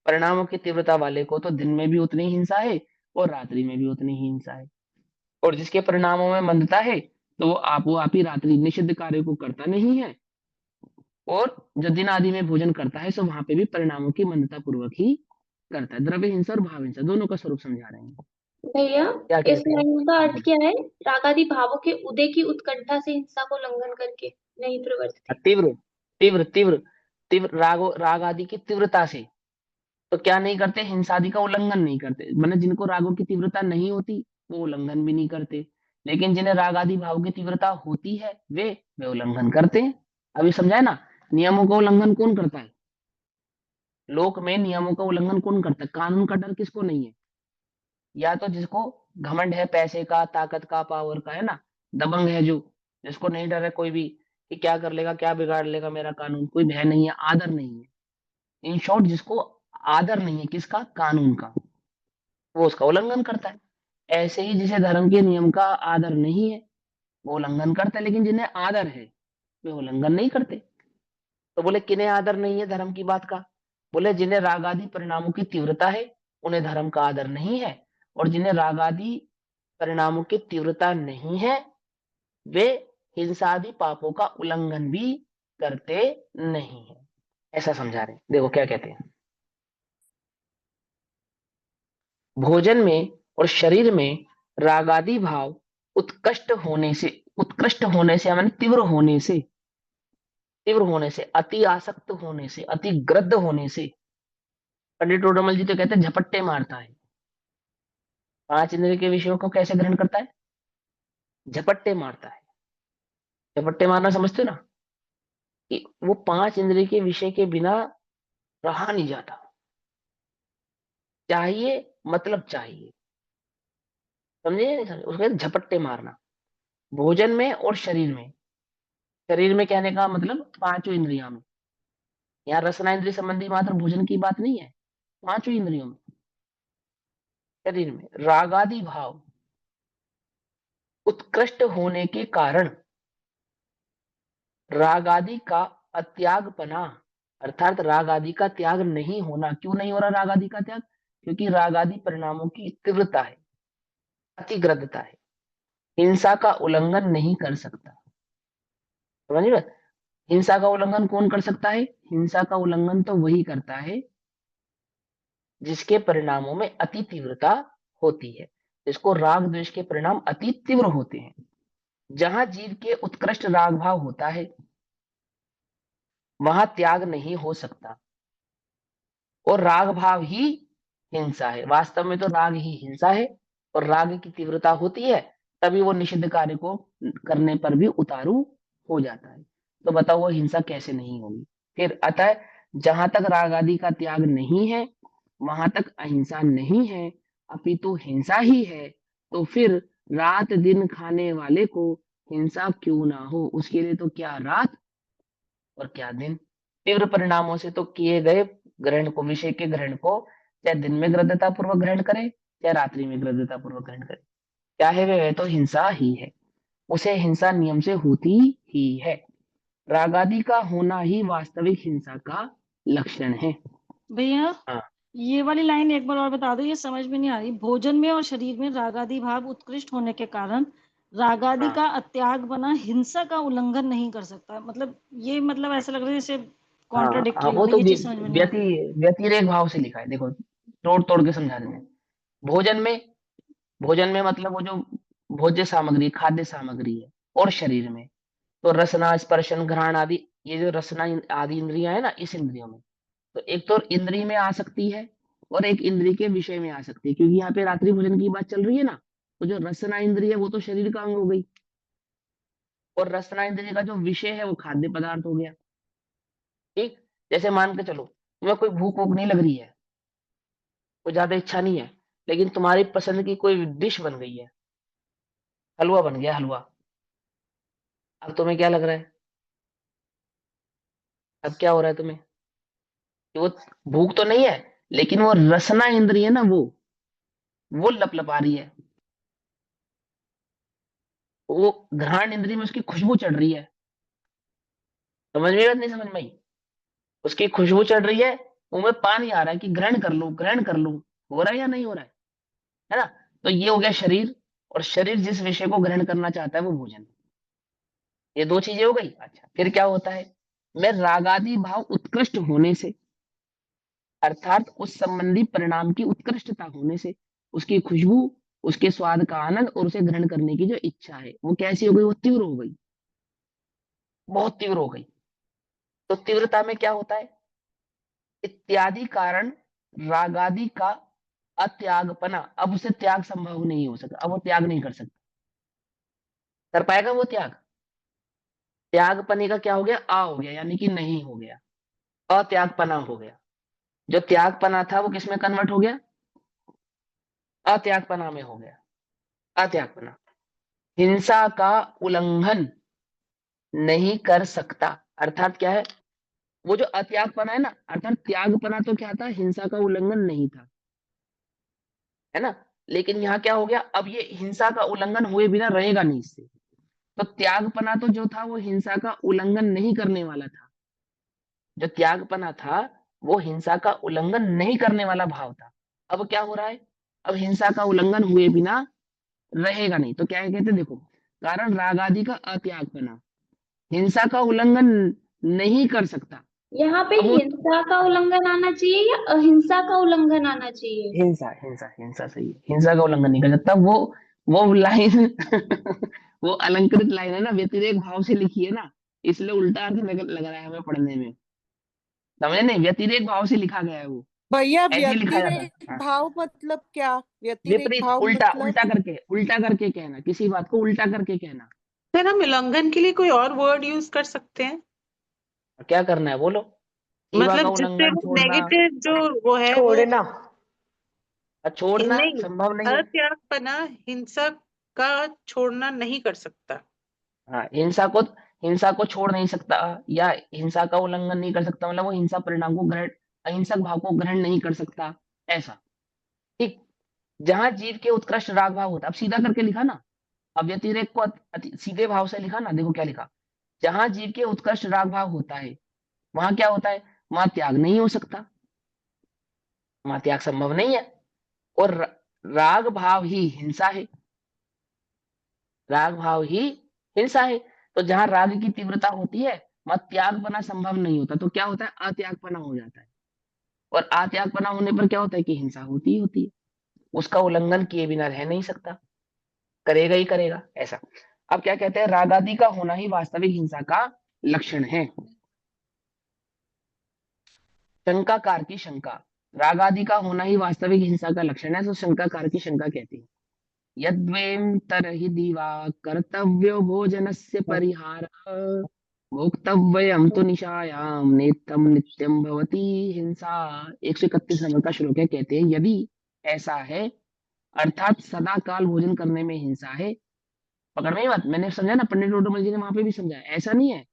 परिणामों की तीव्रता वाले को तो दिन में भी उतनी हिंसा है और रात्रि में भी उतनी ही हिंसा है। और जिसके परिणामों में मंदता है, तो वो आप ही रात्रि निषिद्ध कार्य को करता नहीं है, और जो दिन आदि में भोजन करता है, सो वहां पे भी परिणामों की मंदता पूर्वक ही करता है। द्रव्य हिंसा और भाव हिंसा दोनों का स्वरूप समझा रहे हैं। भैया, क्या इस कहते हैं? लाइन का अर्थ क्या है? रागादि भावों के उदय की उत्कंठा से हिंसा को उल्लंघन करके नहीं प्रवर्तित। तीव्र तीव्र तीव्र तीव्र राग आदि की तीव्रता से तो क्या नहीं करते? हिंसादि का उल्लंघन नहीं करते। मैंने जिनको रागों की तीव्रता नहीं होती, वो उल्लंघन भी नहीं करते। लेकिन जिन्हें राग आदि भाव की तीव्रता होती है, वे उल्लंघन करते हैं। अभी समझाए ना? नियमों का उल्लंघन कौन करता है? लोक में नियमों का उल्लंघन कौन करता है? कानून का डर किसको नहीं है? या तो जिसको घमंड है पैसे का, ताकत का, पावर का, है ना, दबंग है जो, जिसको नहीं डर है कोई भी कि क्या कर लेगा, क्या बिगाड़ लेगा मेरा कानून, कोई भय नहीं है, आदर नहीं है। इन शॉर्ट, जिसको आदर नहीं है किसका? कानून का, वो उसका उल्लंघन करता है। ऐसे ही जिसे धर्म के नियम का आदर नहीं है, वो उल्लंघन करता है। लेकिन जिन्हें आदर है, वे उल्लंघन नहीं करते। तो बोले किन्हें आदर नहीं है धर्म की बात का? बोले जिन्हें रागादि परिणामों की तीव्रता है, उन्हें धर्म का आदर नहीं है। और जिन्हें रागादि परिणामों की तीव्रता नहीं है, वे हिंसादि पापों का उल्लंघन भी करते नहीं है। ऐसा समझा रहे हैं। देखो क्या कहते हैं, भोजन में और शरीर में रागादि भाव उत्कृष्ट होने से यानी तीव्र होने से, अति आसक्त होने से, अति ग्रद्ध होने से, पंडित टोडरमल जी तो कहते हैं झपट्टे मारता है। 5 इंद्रिय के विषयों को कैसे ग्रहण करता है? झपट्टे मारता है। झपट्टे मारना समझते हो ना, कि वो 5 इंद्रिय के विषय के बिना रहा नहीं जाता, चाहिए मतलब चाहिए। समझे या नहीं समझे? उसको कहते हैं झपट्टे मारना, भोजन में और शरीर में। शरीर में कहने का मतलब पांचों इंद्रियों में। यहाँ रसना इंद्रिय संबंधी मात्र भोजन की बात नहीं है, पांचों इंद्रियों में। शरीर में रागादि भाव उत्कृष्ट होने के कारण राग आदि का अत्यागपना, अर्थात राग आदि का त्याग नहीं होना। क्यों नहीं हो रहा राग आदि का त्याग? क्योंकि राग आदि परिणामों की तीव्रता है, अतिग्रदता है, हिंसा का उल्लंघन नहीं कर सकता। समझ रहे? हिंसा का उल्लंघन कौन कर सकता है? हिंसा का उल्लंघन तो वही करता है जिसके परिणामों में अति तीव्रता होती है, जिसको राग द्वेष के परिणाम अति तीव्र होते हैं। जहां जीव के उत्कृष्ट राग भाव होता है वहां त्याग नहीं हो सकता, और राग भाव ही हिंसा है। वास्तव में तो राग ही हिंसा है, और राग की तीव्रता होती है तभी वो निषिद्ध कार्य को करने पर भी उतारू हो जाता है। तो बताओ वो हिंसा कैसे नहीं होगी? फिर अतः जहां तक राग आदि का त्याग नहीं है वहां तक अहिंसा नहीं है, अपितु हिंसा ही है। तो फिर रात दिन खाने वाले को हिंसा क्यों ना हो? उसके लिए तो क्या रात और क्या दिन। तीव्र परिणामों से तो किए गए ग्रहण को, विषय के ग्रहण को चाहे दिन में ग्रद्धता पूर्वक ग्रहण करे चाहे रात्रि में ग्रद्धता पूर्वक ग्रहण करे, क्या है वह तो हिंसा ही है। उसे हिंसा नियम से होती ही है। रागादि का होना ही वास्तविक हिंसा का लक्षण है। भैया हाँ ये वाली लाइन एक बार और बता दो, ये समझ में नहीं आ रही। भोजन में और शरीर में रागादि भाव उत्कृष्ट होने के कारण रागादि हाँ का अत्याग बना हिंसा का उल्लंघन नहीं कर सकता। मतलब ये मतलब ऐसा लग रहा है जैसे हाँ हाँ, कॉन्ट्राडिक्टरी हो वो रही तो है, ये चीज समझ में नहीं आ रही। व्यतिरेक भाव से लिखा है, देखो तोड़ तोड़ के समझा देंगे। भोजन में, भोजन में मतलब वो जो भोज्य सामग्री, खाद्य सामग्री है, और शरीर में तो रसना स्पर्शन घ्राण आदि, ये जो रसना आदि इंद्रियां है ना, इस इंद्रियों में तो एक तो इंद्रिय में आ सकती है और एक इंद्रिय के विषय में आ सकती है। क्योंकि यहाँ पे रात्रि भोजन की बात चल रही है ना, तो जो रसना इंद्रिय है वो तो शरीर का अंग हो गई, और रसना इंद्रिय का जो विषय है वो खाद्य पदार्थ हो गया। ठीक, जैसे मान के चलो तुम्हें कोई भूख वूख नहीं लग रही है, कोई ज्यादा इच्छा नहीं है, लेकिन तुम्हारी पसंद की कोई डिश बन गई है, हलवा बन गया हलवा। अब तुम्हें क्या लग रहा है? अब क्या हो रहा है तुम्हें? कि वो भूख तो नहीं है, लेकिन वो रसना इंद्रिय है ना, वो लपलपा रही है, वो घ्राण इंद्रिय में उसकी खुशबू चढ़ रही है। समझ में आई बात नहीं समझ में आई? उसकी खुशबू चढ़ रही है, मुंह में पानी आ रहा है कि ग्रहण कर लूं ग्रहण कर लूं। हो रहा है या नहीं हो रहा है ना? तो ये हो गया शरीर, और शरीर जिस विषय को ग्रहण करना चाहता है वो भोजन। ये दो चीजें हो गई। अच्छा, फिर क्या होता है? मैं रागादि भाव उत्कृष्ट होने से, अर्थात उस संबंधी परिणाम की उत्कृष्टता होने से, उसकी खुशबू, उसके स्वाद का आनंद और उसे ग्रहण करने की जो इच्छा है वो कैसी हो गई? वो तीव्र हो गई, बहुत तीव्र हो गई। तो तीव्रता में क्या होता है? इत्यादि कारण रागादि का अत्यागपना, अब उसे त्याग संभव नहीं हो सकता, अब वो त्याग नहीं कर सकता। कर पाएगा वो त्याग? त्यागपने का क्या हो गया? आ हो गया, यानी कि नहीं हो गया, अत्यागपना हो गया। जो त्यागपना था वो किसमें कन्वर्ट हो गया? अत्यागपना में हो गया। अत्यागपना हिंसा का उल्लंघन नहीं कर सकता। अर्थात क्या है? वो जो अत्यागपना है ना, अर्थात त्यागपना तो क्या था? हिंसा का उल्लंघन नहीं था, है ना? लेकिन यहाँ क्या हो गया? अब ये हिंसा का उल्लंघन हुए बिना रहेगा नहीं इससे। तो त्यागपना तो जो था वो हिंसा का उल्लंघन नहीं करने वाला था। जो त्यागपना था वो हिंसा का उल्लंघन नहीं करने वाला भाव था। अब क्या हो रहा है? अब हिंसा का उल्लंघन हुए बिना रहेगा नहीं। तो क्या कहते हैं, देखो, कारण राग आदि का अत्यागपना हिंसा का उल्लंघन नहीं कर सकता। यहाँ पे अब वो हिंसा का उल्लंघन आना चाहिए या अहिंसा का उल्लंघन आना चाहिए? हिंसा हिंसा हिंसा सही है, हिंसा का उल्लंघन नहीं कर सकता। वो लाइन वो अलंकृत लाइन है ना, व्यतिरेक भाव से लिखी है ना, इसलिए उल्टा अर्थ लग रहा है हमें पढ़ने में। समझे नहीं? व्यतिरेक भाव से लिखा गया है वो, भैया ऐसे ही लिखा जाता है। व्यतिरेक हाँ, भाव मतलब क्या? व्यतिरेक विपरीत, भाव उल्टा, मतलब उल्टा करके कहना, किसी बात को उल्टा करके कहना। सर हम उल्लंघन के लिए कोई और वर्ड यूज कर सकते हैं? क्या करना है बोलो? शिवा का मतलब जिससे उल्लंघन वो छोड़ना, नेगेटिव जो वो है वो छोड़ना। छोड़ना नहीं, संभव नहीं है। अत्यागपना हिंसा का छोड़ना नहीं कर सकता। हाँ, हिंसा को छोड़ नहीं सकता, या हिंसा का उल्लंघन नहीं कर सकता, मतलब वो हिंसा परिणाम को ग्रहण, अहिंसक भाव को ग्रहण नहीं कर सकता, ऐसा। ठीक। जहां जीव के उत्कृष्ट राग भाव होता है, अब सीधा करके लिखा ना, अब व्यतिरेक को सीधे भाव से लिखा ना, देखो क्या लिखा, जहां जीव के उत्कृष्ट राग भाव होता है, वहां क्या होता है? वहां त्याग नहीं हो सकता, वहां त्याग संभव नहीं है। और राग भाव ही हिंसा है, राग भाव ही हिंसा है। तो जहां राग की तीव्रता होती है, वहां त्यागपना संभव नहीं होता, तो क्या होता है? अत्यागपना हो जाता है। और अत्यागपना होने पर क्या होता है कि हिंसा होती ही होती है, उसका उल्लंघन किए बिना रह नहीं सकता, करेगा ही करेगा, ऐसा। अब क्या कहते हैं? राग आदि का होना ही वास्तविक हिंसा का लक्षण है। शंकाकार की शंका, राग आदि का होना ही वास्तविक हिंसा का लक्षण है, तो शंकाकार की शंका कहती है, यद्वें तरहि दीवा कर्तव्यो भोजनस्य परिहार भोक्तव्यम तो निशायाम नेतम नित्यम भवति हिंसा। 131 नंबर का श्लोक है, कहते हैं यदि ऐसा है, अर्थात सदा काल भोजन करने में हिंसा है। पकड़ में ही बात, मैंने समझा ना, पंडित डोडोमल जी ने वहां पे भी समझाया, ऐसा नहीं है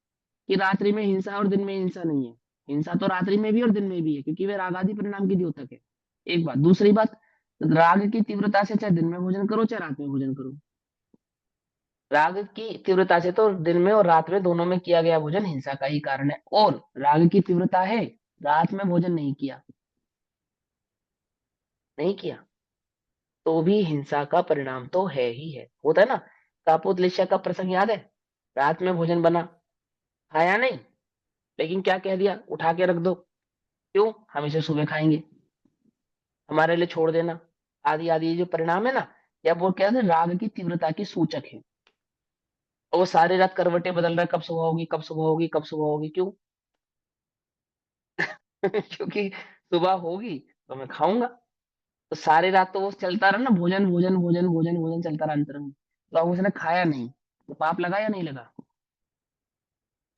कि रात्रि में हिंसा और दिन में हिंसा नहीं है। हिंसा तो रात्रि में भी और दिन में भी है, क्योंकि वे रागादि परिणाम की द्योतक है। एक बात, दूसरी बात, राग की तीव्रता से चाहे दिन में भोजन करो चाहे रात में भोजन करो, राग की तीव्रता से तो दिन में और रात में दोनों में किया गया भोजन हिंसा का ही कारण है। और राग की तीव्रता है, रात में भोजन नहीं किया, नहीं किया, तो भी हिंसा का परिणाम तो है ही है। होता है ना, कापोद्लेश्य का प्रसंग याद है? रात में भोजन बना, खाया नहीं, लेकिन क्या कह दिया? उठा के रख दो, क्यों? हम इसे सुबह खाएंगे, हमारे लिए छोड़ देना, आदि आदि। ये जो परिणाम है ना, या वो क्या है, राग की तीव्रता की सूचक है। और वो सारी रात करवटें बदल रहा है, कब सुबह होगी, कब सुबह होगी, कब सुबह होगी, क्यों? क्योंकि सुबह होगी तो मैं खाऊंगा। तो सारी रात तो वो चलता रहा ना, भोजन भोजन भोजन भोजन भोजन चलता रहा अंतरंग, तो अब उसने खाया नहीं, तो पाप लगा या नहीं लगा?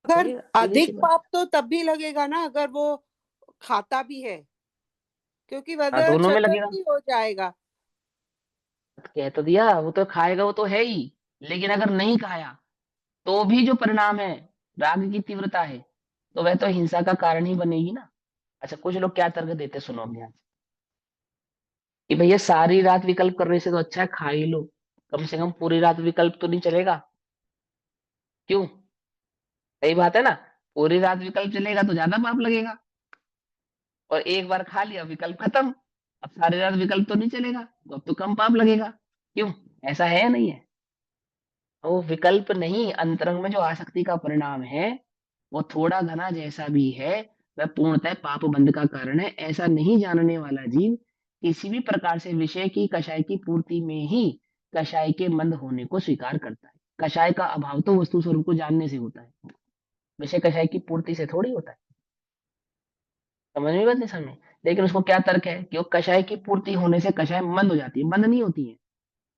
अगर लगेगा, सीधी सी अधिक बात। पाप तो तब भी लगेगा ना, अगर वो खाता भी है, क्योंकि हाँ, वह दोनों में लगेगा। चतुर्थी हो जाएगा। कह तो दिया, वो तो खाएगा, वो तो है ही। लेकिन अगर नहीं खाया, तो भी जो परिणाम है, राग की तीव्रता है, तो वह तो हिंसा का कारण ही बनेगी ना। अच्छा, कुछ लोग क्या तर्क देते, सुनो अब ध्यान से, कि भैया सारी रात विकल्प करने से तो अच्छा है खा ही लो, कम से कम पूरी रात विकल्प तो नहीं चलेगा, क्यों? सही बात है ना, पूरी रात विकल्प चलेगा तो ज्यादा पाप लगेगा, और एक बार खा लिया विकल्प खत्म, अब सारी रात विकल्प तो नहीं चलेगा, तो अब तो कम पाप लगेगा, क्यों? ऐसा है या नहीं है? वो विकल्प नहीं, अंतरंग में जो आसक्ति का परिणाम है, वो थोड़ा घना जैसा भी है, वह पूर्णतः पाप बंध का कारण है। ऐसा नहीं जानने वाला जीव किसी भी प्रकार से विषय की कषाय की पूर्ति में ही कषाय के मंद होने को स्वीकार करता है। कषाय का अभाव तो वस्तु स्वरूप को जानने से होता है, विषय कषाय की पूर्ति से थोड़ी होता है। समझ में बात नहीं? समझ में? लेकिन उसको क्या तर्क है कि वो कषाय की पूर्ति होने से कषाय मंद हो जाती है, मंद नहीं होती है,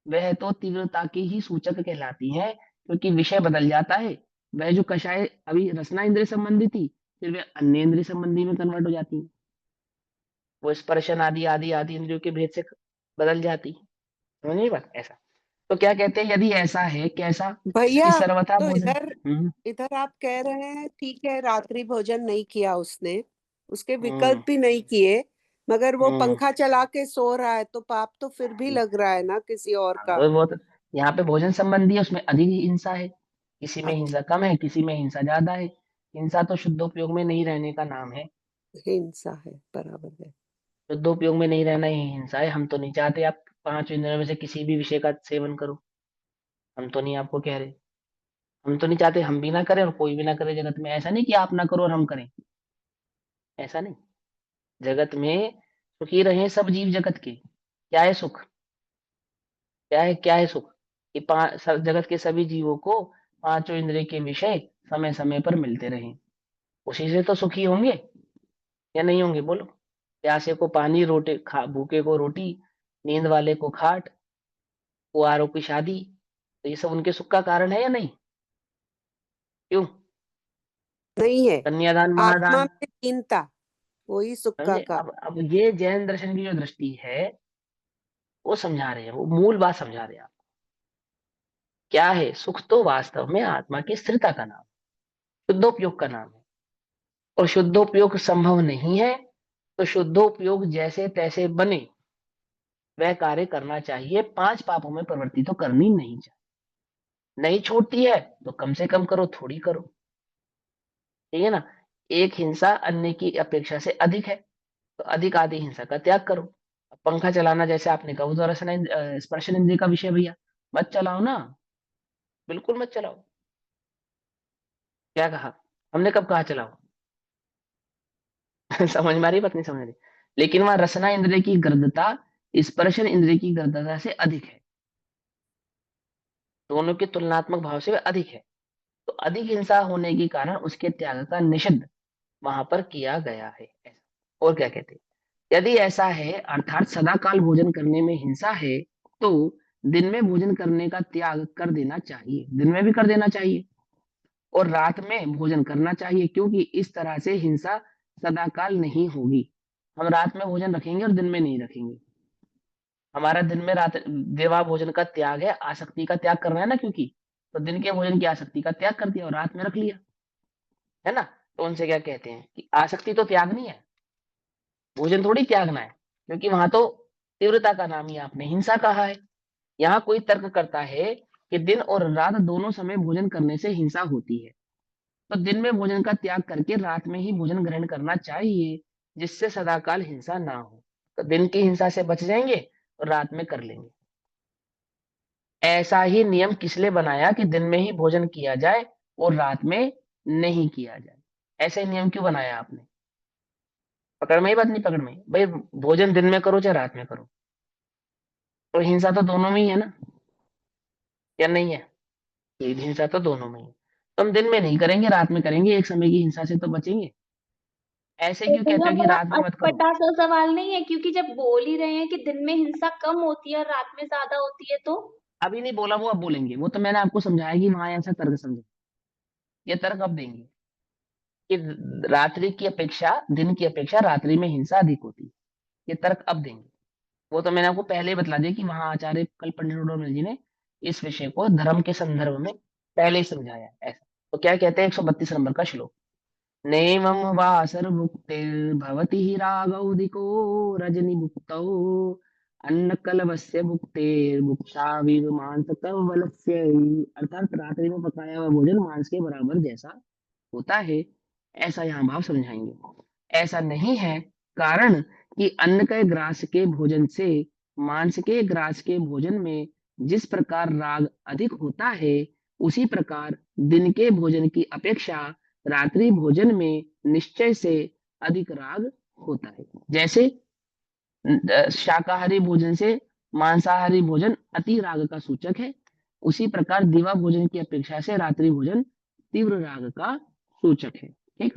वह तो तीव्रता की ही सूचक कहलाती है, क्योंकि विषय बदल जाता है। वह जो कषाय अभी रसना इंद्रिय संबंधी थी, फिर वह अन्य इंद्रिय संबंधी में कन्वर्ट हो जाती है, वो स्पर्शन आदि आदि आदि इंद्रियों के भेद से बदल जाती है। समझ नहीं बात? ऐसा। तो क्या कहते हैं, यदि ऐसा है, कैसा? भैया कि सर्वथा तो भोजन। इधर आप कह रहे हैं ठीक है, रात्रि भोजन नहीं किया उसने, उसके हम्म विकल्प भी नहीं किए, मगर वो हम्म पंखा चला के सो रहा है, तो पाप तो फिर भी लग रहा है ना किसी और हाँ, का। वो तो यहाँ पे भोजन संबंधी है, उसमें अधिक हिंसा है, किसी में हिंसा अच्छा, कम है, किसी में हिंसा ज्यादा है। हिंसा तो शुद्धोपयोग में नहीं रहने का नाम है, हिंसा है, बराबर है। शुद्धोपयोग में नहीं रहना ही हिंसा है। हम तो नहीं चाहते आप 5 इंद्रियों में से किसी भी विषय का सेवन करो, हम तो नहीं आपको कह रहे, हम तो नहीं चाहते हम भी ना करें और कोई भी ना करे जगत में। ऐसा नहीं कि आप ना करो और हम करें, ऐसा नहीं। जगत में सुखी रहे सब जीव जगत के। क्या है सुख? क्या है सुख? कि जगत के सभी जीवों को पांचों इंद्रिय के विषय समय समय पर मिलते रहें, उसी से तो सुखी होंगे, या नहीं होंगे बोलो? प्यासे को पानी, रोटी भूखे को रोटी, नींद वाले को खाट, कुंवारों की शादी, तो ये सब उनके सुख का कारण है या नहीं? क्यों? नहीं है। कन्यादान, आत्मा महादान, में दीनता वही सुख का समझे? कारण। अब ये जैन दर्शन की जो दृष्टि है वो समझा रहे हैं, वो मूल बात समझा रहे हैं आप। क्या है सुख? तो वास्तव में आत्मा की स्थिरता का नाम, शुद्धोपयोग का नाम है। और शुद्धोपयोग संभव नहीं है तो शुद्धोपयोग जैसे तैसे बने वह कार्य करना चाहिए। 5 पापों में प्रवृत्ति तो करनी नहीं चाहिए। नहीं छूटती है तो कम से कम करो, थोड़ी करो, ठीक है ना? एक हिंसा अन्य की अपेक्षा से अधिक है तो अधिक आदि हिंसा का त्याग करो। अब पंखा चलाना जैसे आपने कहा, वो तो रसना स्पर्शन इंद्रिय का विषय भैया, मत चलाओ ना, बिल्कुल मत चलाओ। क्या कहा हमने? कब कहा चलाओ? समझ में आ रही बात? नहीं समझ रही? लेकिन वहां रसना इंद्रिय की गर्दता स्पर्शन इंद्रिय की गर्दता से अधिक है, दोनों के तुलनात्मक भाव से वह अधिक है। तो अधिक हिंसा होने के कारण उसके त्याग का निषिद्ध वहां पर किया गया है। ऐसा। और क्या कहते हैं? यदि ऐसा है अर्थात सदा काल भोजन करने में हिंसा है तो दिन में भोजन करने का त्याग कर देना चाहिए, दिन में भी कर देना चाहिए, और रात में भोजन करना चाहिए, क्योंकि इस तरह से हिंसा सदा काल नहीं होगी। हम रात में भोजन रखेंगे और दिन में नहीं रखेंगे। हमारा दिन में रात देवा भोजन का त्याग है, आसक्ति का त्याग करना है ना, क्योंकि तो दिन के भोजन की आसक्ति का त्याग कर दिया और रात में रख लिया, है ना? तो उनसे क्या कहते हैं कि आसक्ति तो त्यागनी है, भोजन थोड़ी त्यागना है, क्योंकि वहां तो तीव्रता का नाम ही आपने हिंसा कहा है। यहाँ कोई तर्क करता है कि दिन और रात दोनों समय भोजन करने से हिंसा होती है, तो दिन में भोजन का त्याग करके रात में ही भोजन ग्रहण करना चाहिए, जिससे सदाकाल हिंसा ना हो। तो दिन की हिंसा से बच जाएंगे और रात में कर लेंगे। ऐसा ही नियम किसने बनाया कि दिन में ही भोजन किया जाए और रात में नहीं किया जाए? ऐसे नियम क्यों बनाया आपने? पकड़ में ही बात नहीं? पकड़ में ही। भाई भोजन दिन में करो चाहे रात में करो, तो हिंसा तो दोनों में ही है ना, या नहीं है? ये हिंसा तो दोनों में ही है। तो हम दिन में नहीं करेंगे, रात में करेंगे, एक समय की हिंसा से तो बचेंगे। ऐसे तो क्यों कहते भैया हो कि बड़ा रात में मत करो? अटपटा सा सवाल नहीं है, क्योंकि जब बोल ही रहे हैं कि दिन में हिंसा कम होती है और रात में ज्यादा होती है, तो अभी नहीं बोला, वो अब बोलेंगे। वो तो मैंने आपको समझाया कि वहां ऐसा तर्क समझे, ये तर्क अब देंगे कि रात्रि की अपेक्षा, दिन की अपेक्षा रात्रि में हिंसा अधिक होती है, ये तर्क अब देंगे। वो तो मैंने आपको पहले ही बतला दिया कि वहां आचार्य कल पंडित उडोमल जी ने इस विषय को धर्म के संदर्भ में पहले ही समझाया है। ऐसा तो क्या कहते हैं 132 नंबर का श्लोक, नैवं वासर भुक्तिर्भवति हि रागौदिको रजनि भुक्तौ अन्न कलवस्य भुक्तिर्भुक्ताविव मांस कवलस्य। अर्थात रात्रि में पकाया हुआ भोजन मांस के बराबर जैसा होता है, ऐसा यहाँ भाव समझाएंगे। ऐसा नहीं है, कारण कि अन्न के ग्रास के भोजन से मांस के ग्रास के भोजन में जिस प्रकार राग अधिक होता है, उसी प्रकार दिन के भोजन की अपेक्षा रात्रि भोजन में निश्चय से अधिक राग होता है। जैसे शाकाहारी भोजन से मांसाहारी भोजन अति राग का सूचक है, उसी प्रकार दिवा भोजन की अपेक्षा से रात्रि भोजन तीव्र राग का सूचक है। ठीक।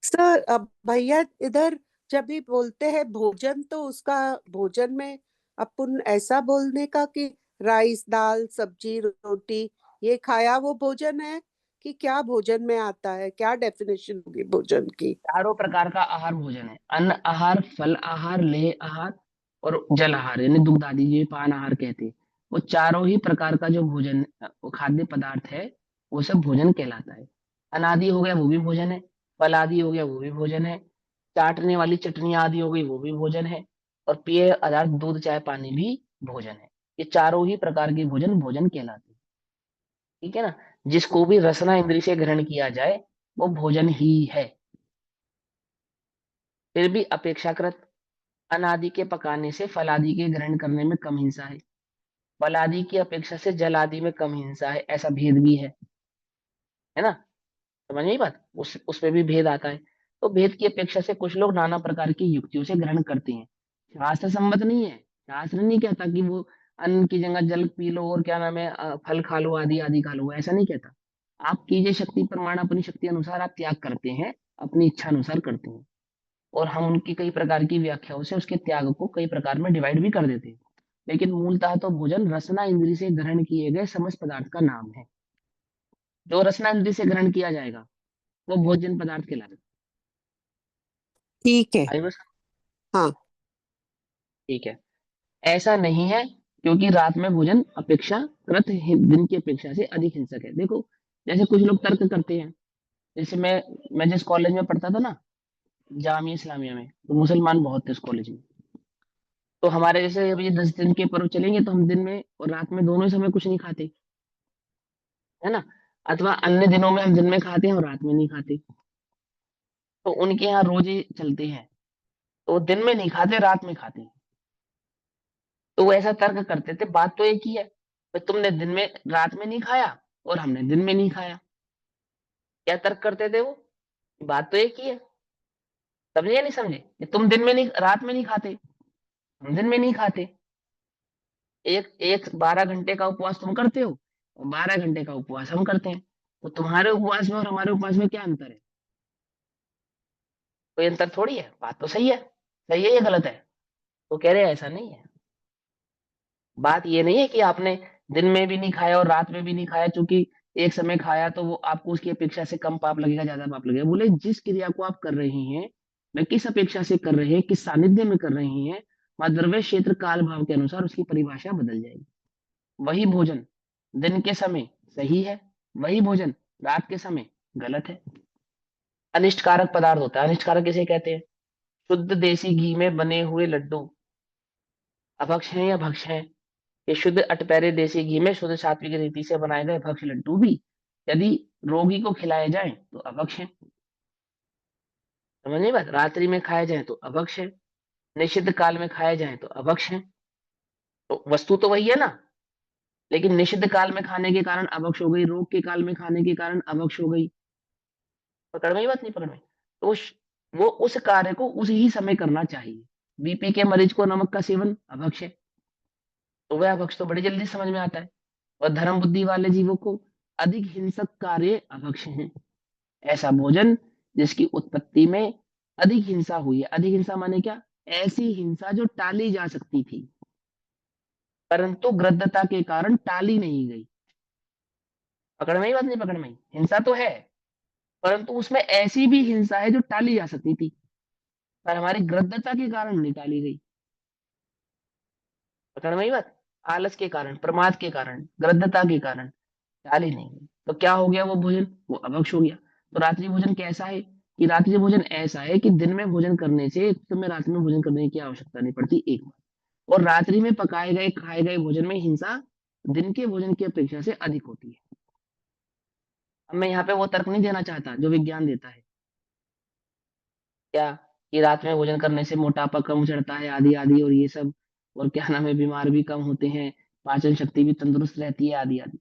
सर अब भैया इधर जब भी बोलते हैं भोजन, तो उसका भोजन में अपन ऐसा बोलने का कि राइस दाल सब्जी रोटी ये खाया वो भोजन है, कि क्या भोजन में आता है, क्या डेफिनेशन होगी भोजन की? चारों प्रकार का आहार भोजन है, अन्न आहार, फल आहार, लेह आहार और जल आहार, यानी दुग्ध आदि जो पान आहार कहते हैं। वो चारों ही प्रकार का जो भोजन वो खाद्य पदार्थ है, वो सब भोजन कहलाता है। अनादि हो गया वो भी भोजन है, फल आदि हो गया वो भी भोजन है, चाटने वाली चटनी आदि हो गई वो भी भोजन है, और पेय पदार्थ दूध चाय पानी भी भोजन है। ये चारों ही प्रकार के भोजन भोजन कहलाते हैं, ठीक है ना? जिसको भी रसना इंद्रिय से ग्रहण किया जाए वो भोजन ही है। फिर भी अपेक्षाकृत अनादि के पकाने से फल आदि के ग्रहण करने में कम हिंसा है, फल आदि की अपेक्षा से जल आदि में कम हिंसा है, ऐसा भेद भी है ना? समझ नहीं बात? उसमें भी भेद आता है। तो भेद की अपेक्षा से कुछ लोग नाना प्रकार की युक्तियों से ग्रहण करते हैं। शास्त्र सम्मत नहीं है, शास्त्र नहीं कहता कि वो अन्न की जगह जल पी लो और क्या नाम है फल खा लो, आदि आदि खा लो, ऐसा नहीं कहता। आप कीजिए शक्ति प्रमाण, अपनी शक्ति अनुसार आप त्याग करते हैं, अपनी इच्छा अनुसार करते हैं। और हम उनकी कई प्रकार की व्याख्याओं से उसके त्याग को कई प्रकार में डिवाइड भी कर देते हैं। लेकिन मूलतः तो भोजन रसना इंद्री से ग्रहण किए गए समस्त पदार्थ का नाम है। जो रसना इंद्री से ग्रहण किया जाएगा वो भोजन पदार्थ कहलाएगा। ठीक है। आई बस। हाँ। ठीक है। ऐसा नहीं है, क्योंकि रात में भोजन अपेक्षाकृत दिन की अपेक्षा से अधिक हिंसक है। देखो, जैसे कुछ लोग तर्क करते हैं, जैसे मैं जिस कॉलेज में पढ़ता था ना, जामिया इस्लामिया में, तो मुसलमान बहुत थे उस कॉलेज में। तो हमारे जैसे अभी 10 दिन के पर्व चलेंगे तो हम दिन में और रात में दोनों ही समय कुछ नहीं खाते, है ना। अथवा अन्य दिनों में हम दिन में खाते हैं और रात में नहीं खाते। तो उनके यहाँ रोजे चलते हैं, तो वो दिन में नहीं खाते, रात में खाते हैं। तो वो ऐसा तर्क करते थे, बात तो एक ही है। तो तुमने दिन में रात में नहीं खाया और हमने दिन में नहीं खाया। क्या तर्क करते थे वो? बात तो एक ही है। समझे या नहीं समझे? कि तुम दिन में नहीं, रात में नहीं खाते, हम दिन में नहीं खाते। एक एक 12 घंटे का उपवास तुम करते हो और 12 घंटे का उपवास हम करते हैं। तो तुम्हारे उपवास में और हमारे उपवास में क्या अंतर है? कोई अंतर थोड़ी है। बात तो सही है। सही है या गलत है? तो कह रहे हैं ऐसा नहीं है। बात ये नहीं है कि आपने दिन में भी नहीं खाया और रात में भी नहीं खाया, क्योंकि एक समय खाया तो वो आपको उसकी अपेक्षा से कम पाप लगेगा, ज्यादा पाप लगेगा। बोले जिस क्रिया को आप कर रहे हैं, मैं किस अपेक्षा से कर रहे हैं, किस सानिध्य में कर रहे हैं, वहां द्रव्य क्षेत्र काल भाव के अनुसार उसकी परिभाषा बदल जाएगी। वही भोजन दिन के समय सही है, वही भोजन रात के समय गलत है। अनिष्टकारक पदार्थ होता है। अनिष्टकारक किसे कहते हैं? शुद्ध देसी घी में बने हुए लड्डू अभक्ष हैं या भक्ष हैं? ये शुद्ध अटपैरे देसी घी में शुद्ध सात्विक रीति से बनाए गए भक्ष लड्डू भी यदि रोगी को खिलाए जाएं तो अभक्ष है। समझ नहीं बात? रात्रि में खाए जाएं तो अभक्ष है, निषिद्ध काल में खाए जाएं तो अभक्ष है। तो वस्तु तो वही है ना, लेकिन निषिद्ध काल में खाने के कारण अभक्ष हो गई, रोग के काल में खाने के कारण अभक्ष हो गई। पकड़ में ही बात नहीं पकड़ में? तो वो उस कार्य को उस ही समय करना चाहिए। बीपी के मरीज को नमक का सेवन अभक्ष है, तो वह अभक्ष तो बड़ी जल्दी समझ में आता है। और धर्म बुद्धि वाले जीवों को अधिक हिंसक कार्य अभक्ष हैं। ऐसा भोजन जिसकी उत्पत्ति में अधिक हिंसा हुई है। अधिक हिंसा माने क्या? ऐसी हिंसा जो टाली जा सकती थी परंतु गृद्धता के कारण टाली नहीं गई। पकड़ में ही बात नहीं पकड़ में ही? हिंसा तो है, परंतु उसमें ऐसी भी हिंसा है जो टाली जा सकती थी, पर हमारी गृद्धता के कारण नहीं टाली गई। पकड़ में ही बात? आलस के कारण, प्रमाद के कारण, गृद्धता के कारण टाली नहीं गई। तो क्या हो गया? वो भोजन वो अभक्ष हो गया। तो रात्रि भोजन कैसा है? कि रात्रि भोजन ऐसा है कि दिन में भोजन करने से एक समय रात्रि में भोजन करने की आवश्यकता नहीं पड़ती, एक बार। और रात्रि में पकाए गए खाए गए भोजन में हिंसा दिन के भोजन की अपेक्षा से अधिक होती है। अब मैं यहाँ पे वो तर्क नहीं देना चाहता जो विज्ञान देता है, क्या कि रात में भोजन करने से मोटापा कम चढ़ता है, आदि आदि और ये सब, और क्या नाम है, बीमार भी कम होते हैं, पाचन शक्ति भी तंदुरुस्त रहती है, आदि आदि।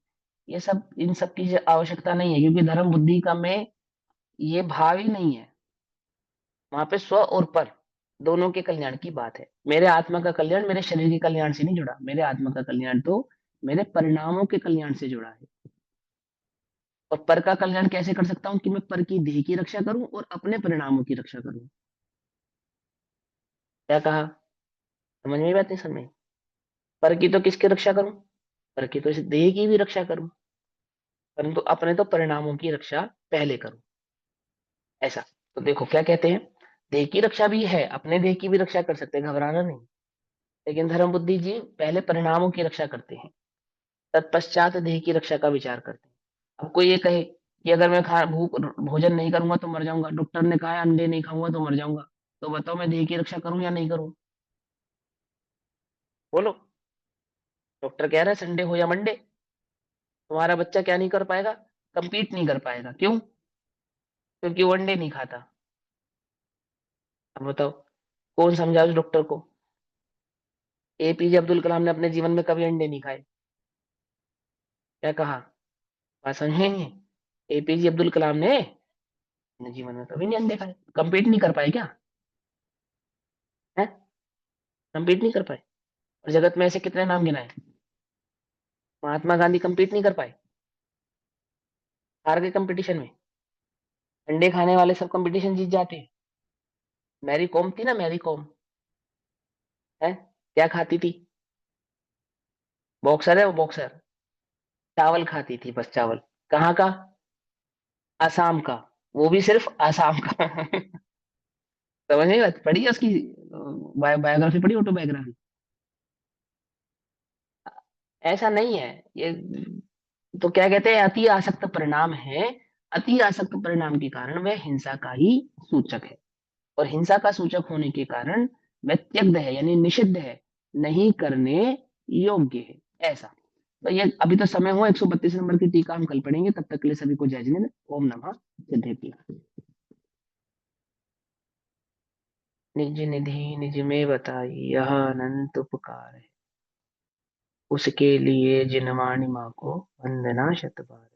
ये सब, इन सब की आवश्यकता नहीं है, क्योंकि धर्म बुद्धि का में ये भाव ही नहीं है। वहां पे स्व और पर दोनों के कल्याण की बात है। मेरे आत्मा का कल्याण मेरे शरीर के कल्याण से नहीं जुड़ा, मेरे आत्मा का कल्याण तो मेरे परिणामों के कल्याण से जुड़ा है। और पर का कल्याण कैसे कर सकता हूं? कि मैं पर की देह की रक्षा करूं और अपने परिणामों की रक्षा करूं। क्या कहा? समझ में बात नहीं? समझ में? पर की तो किसकी रक्षा करूं? पर की तो इस देह की भी रक्षा करूं, परंतु अपने तो परिणामों की रक्षा पहले करूं। ऐसा। तो देखो क्या कहते हैं, देह की रक्षा भी है, अपने देह की भी रक्षा कर सकते हैं, घबराना नहीं। लेकिन धर्म बुद्धि जी पहले परिणामों की रक्षा करते हैं, तत्पश्चात देह की रक्षा का विचार करते हैं। अब कोई ये कहे कि अगर मैं खा भूख भोजन नहीं करूंगा तो मर जाऊंगा, डॉक्टर ने कहा है अंडे नहीं खाऊंगा तो मर जाऊंगा, तो बताओ मैं देह की रक्षा करूं या नहीं करूं? बोलो। डॉक्टर कह रहा है संडे हो या मंडे, तुम्हारा बच्चा क्या नहीं कर पाएगा? कंपीट नहीं कर पाएगा। क्यों? क्योंकि वो अंडे नहीं खाता। अब बताओ कौन समझा उस डॉक्टर को? एपीजे अब्दुल कलाम ने अपने जीवन में कभी अंडे नहीं खाए। क्या कहा? बात समझे नहीं? एपीजे अब्दुल कलाम ने अपने जीवन में कभी नहीं अंडे खाए। कंपीट नहीं कर पाए क्या? है? कंपीट नहीं कर पाए। और जगत में ऐसे कितने नाम गिनाए? महात्मा गांधी कंपीट नहीं कर पाए, हार गए कंपटीशन में। अंडे खाने वाले सब कंपटीशन जीत जाते हैं, मैरी कॉम थी ना, मैरी कॉम है, क्या खाती थी? बॉक्सर है वो, बॉक्सर। चावल खाती थी, बस चावल। कहाँ का? असम का। वो भी सिर्फ असम का। समझ नहीं बात? पढ़ी है उसकी बायोग्राफी, पढ़ी, ऑटोबायोग्राफी? ऐसा नहीं है ये। तो क्या कहते हैं, अति आसक्त परिणाम है। अति आसक्त परिणाम के कारण वह हिंसा का ही सूचक है, और हिंसा का सूचक होने के कारण वह त्यक्त है, यानी निषिद्ध है, नहीं करने योग्य है, ऐसा। तो ये अभी तो समय हो, 132 नंबर की टीका हम कल पढ़ेंगे, तब तक के लिए सभी को जय जिनेंद्र। ओम नमः सिद्धेभ्यः। निज निधि निज में बताई, यह अनंत उपकार है, उसके लिए जिनवाणी माँ को वंदना शत बार।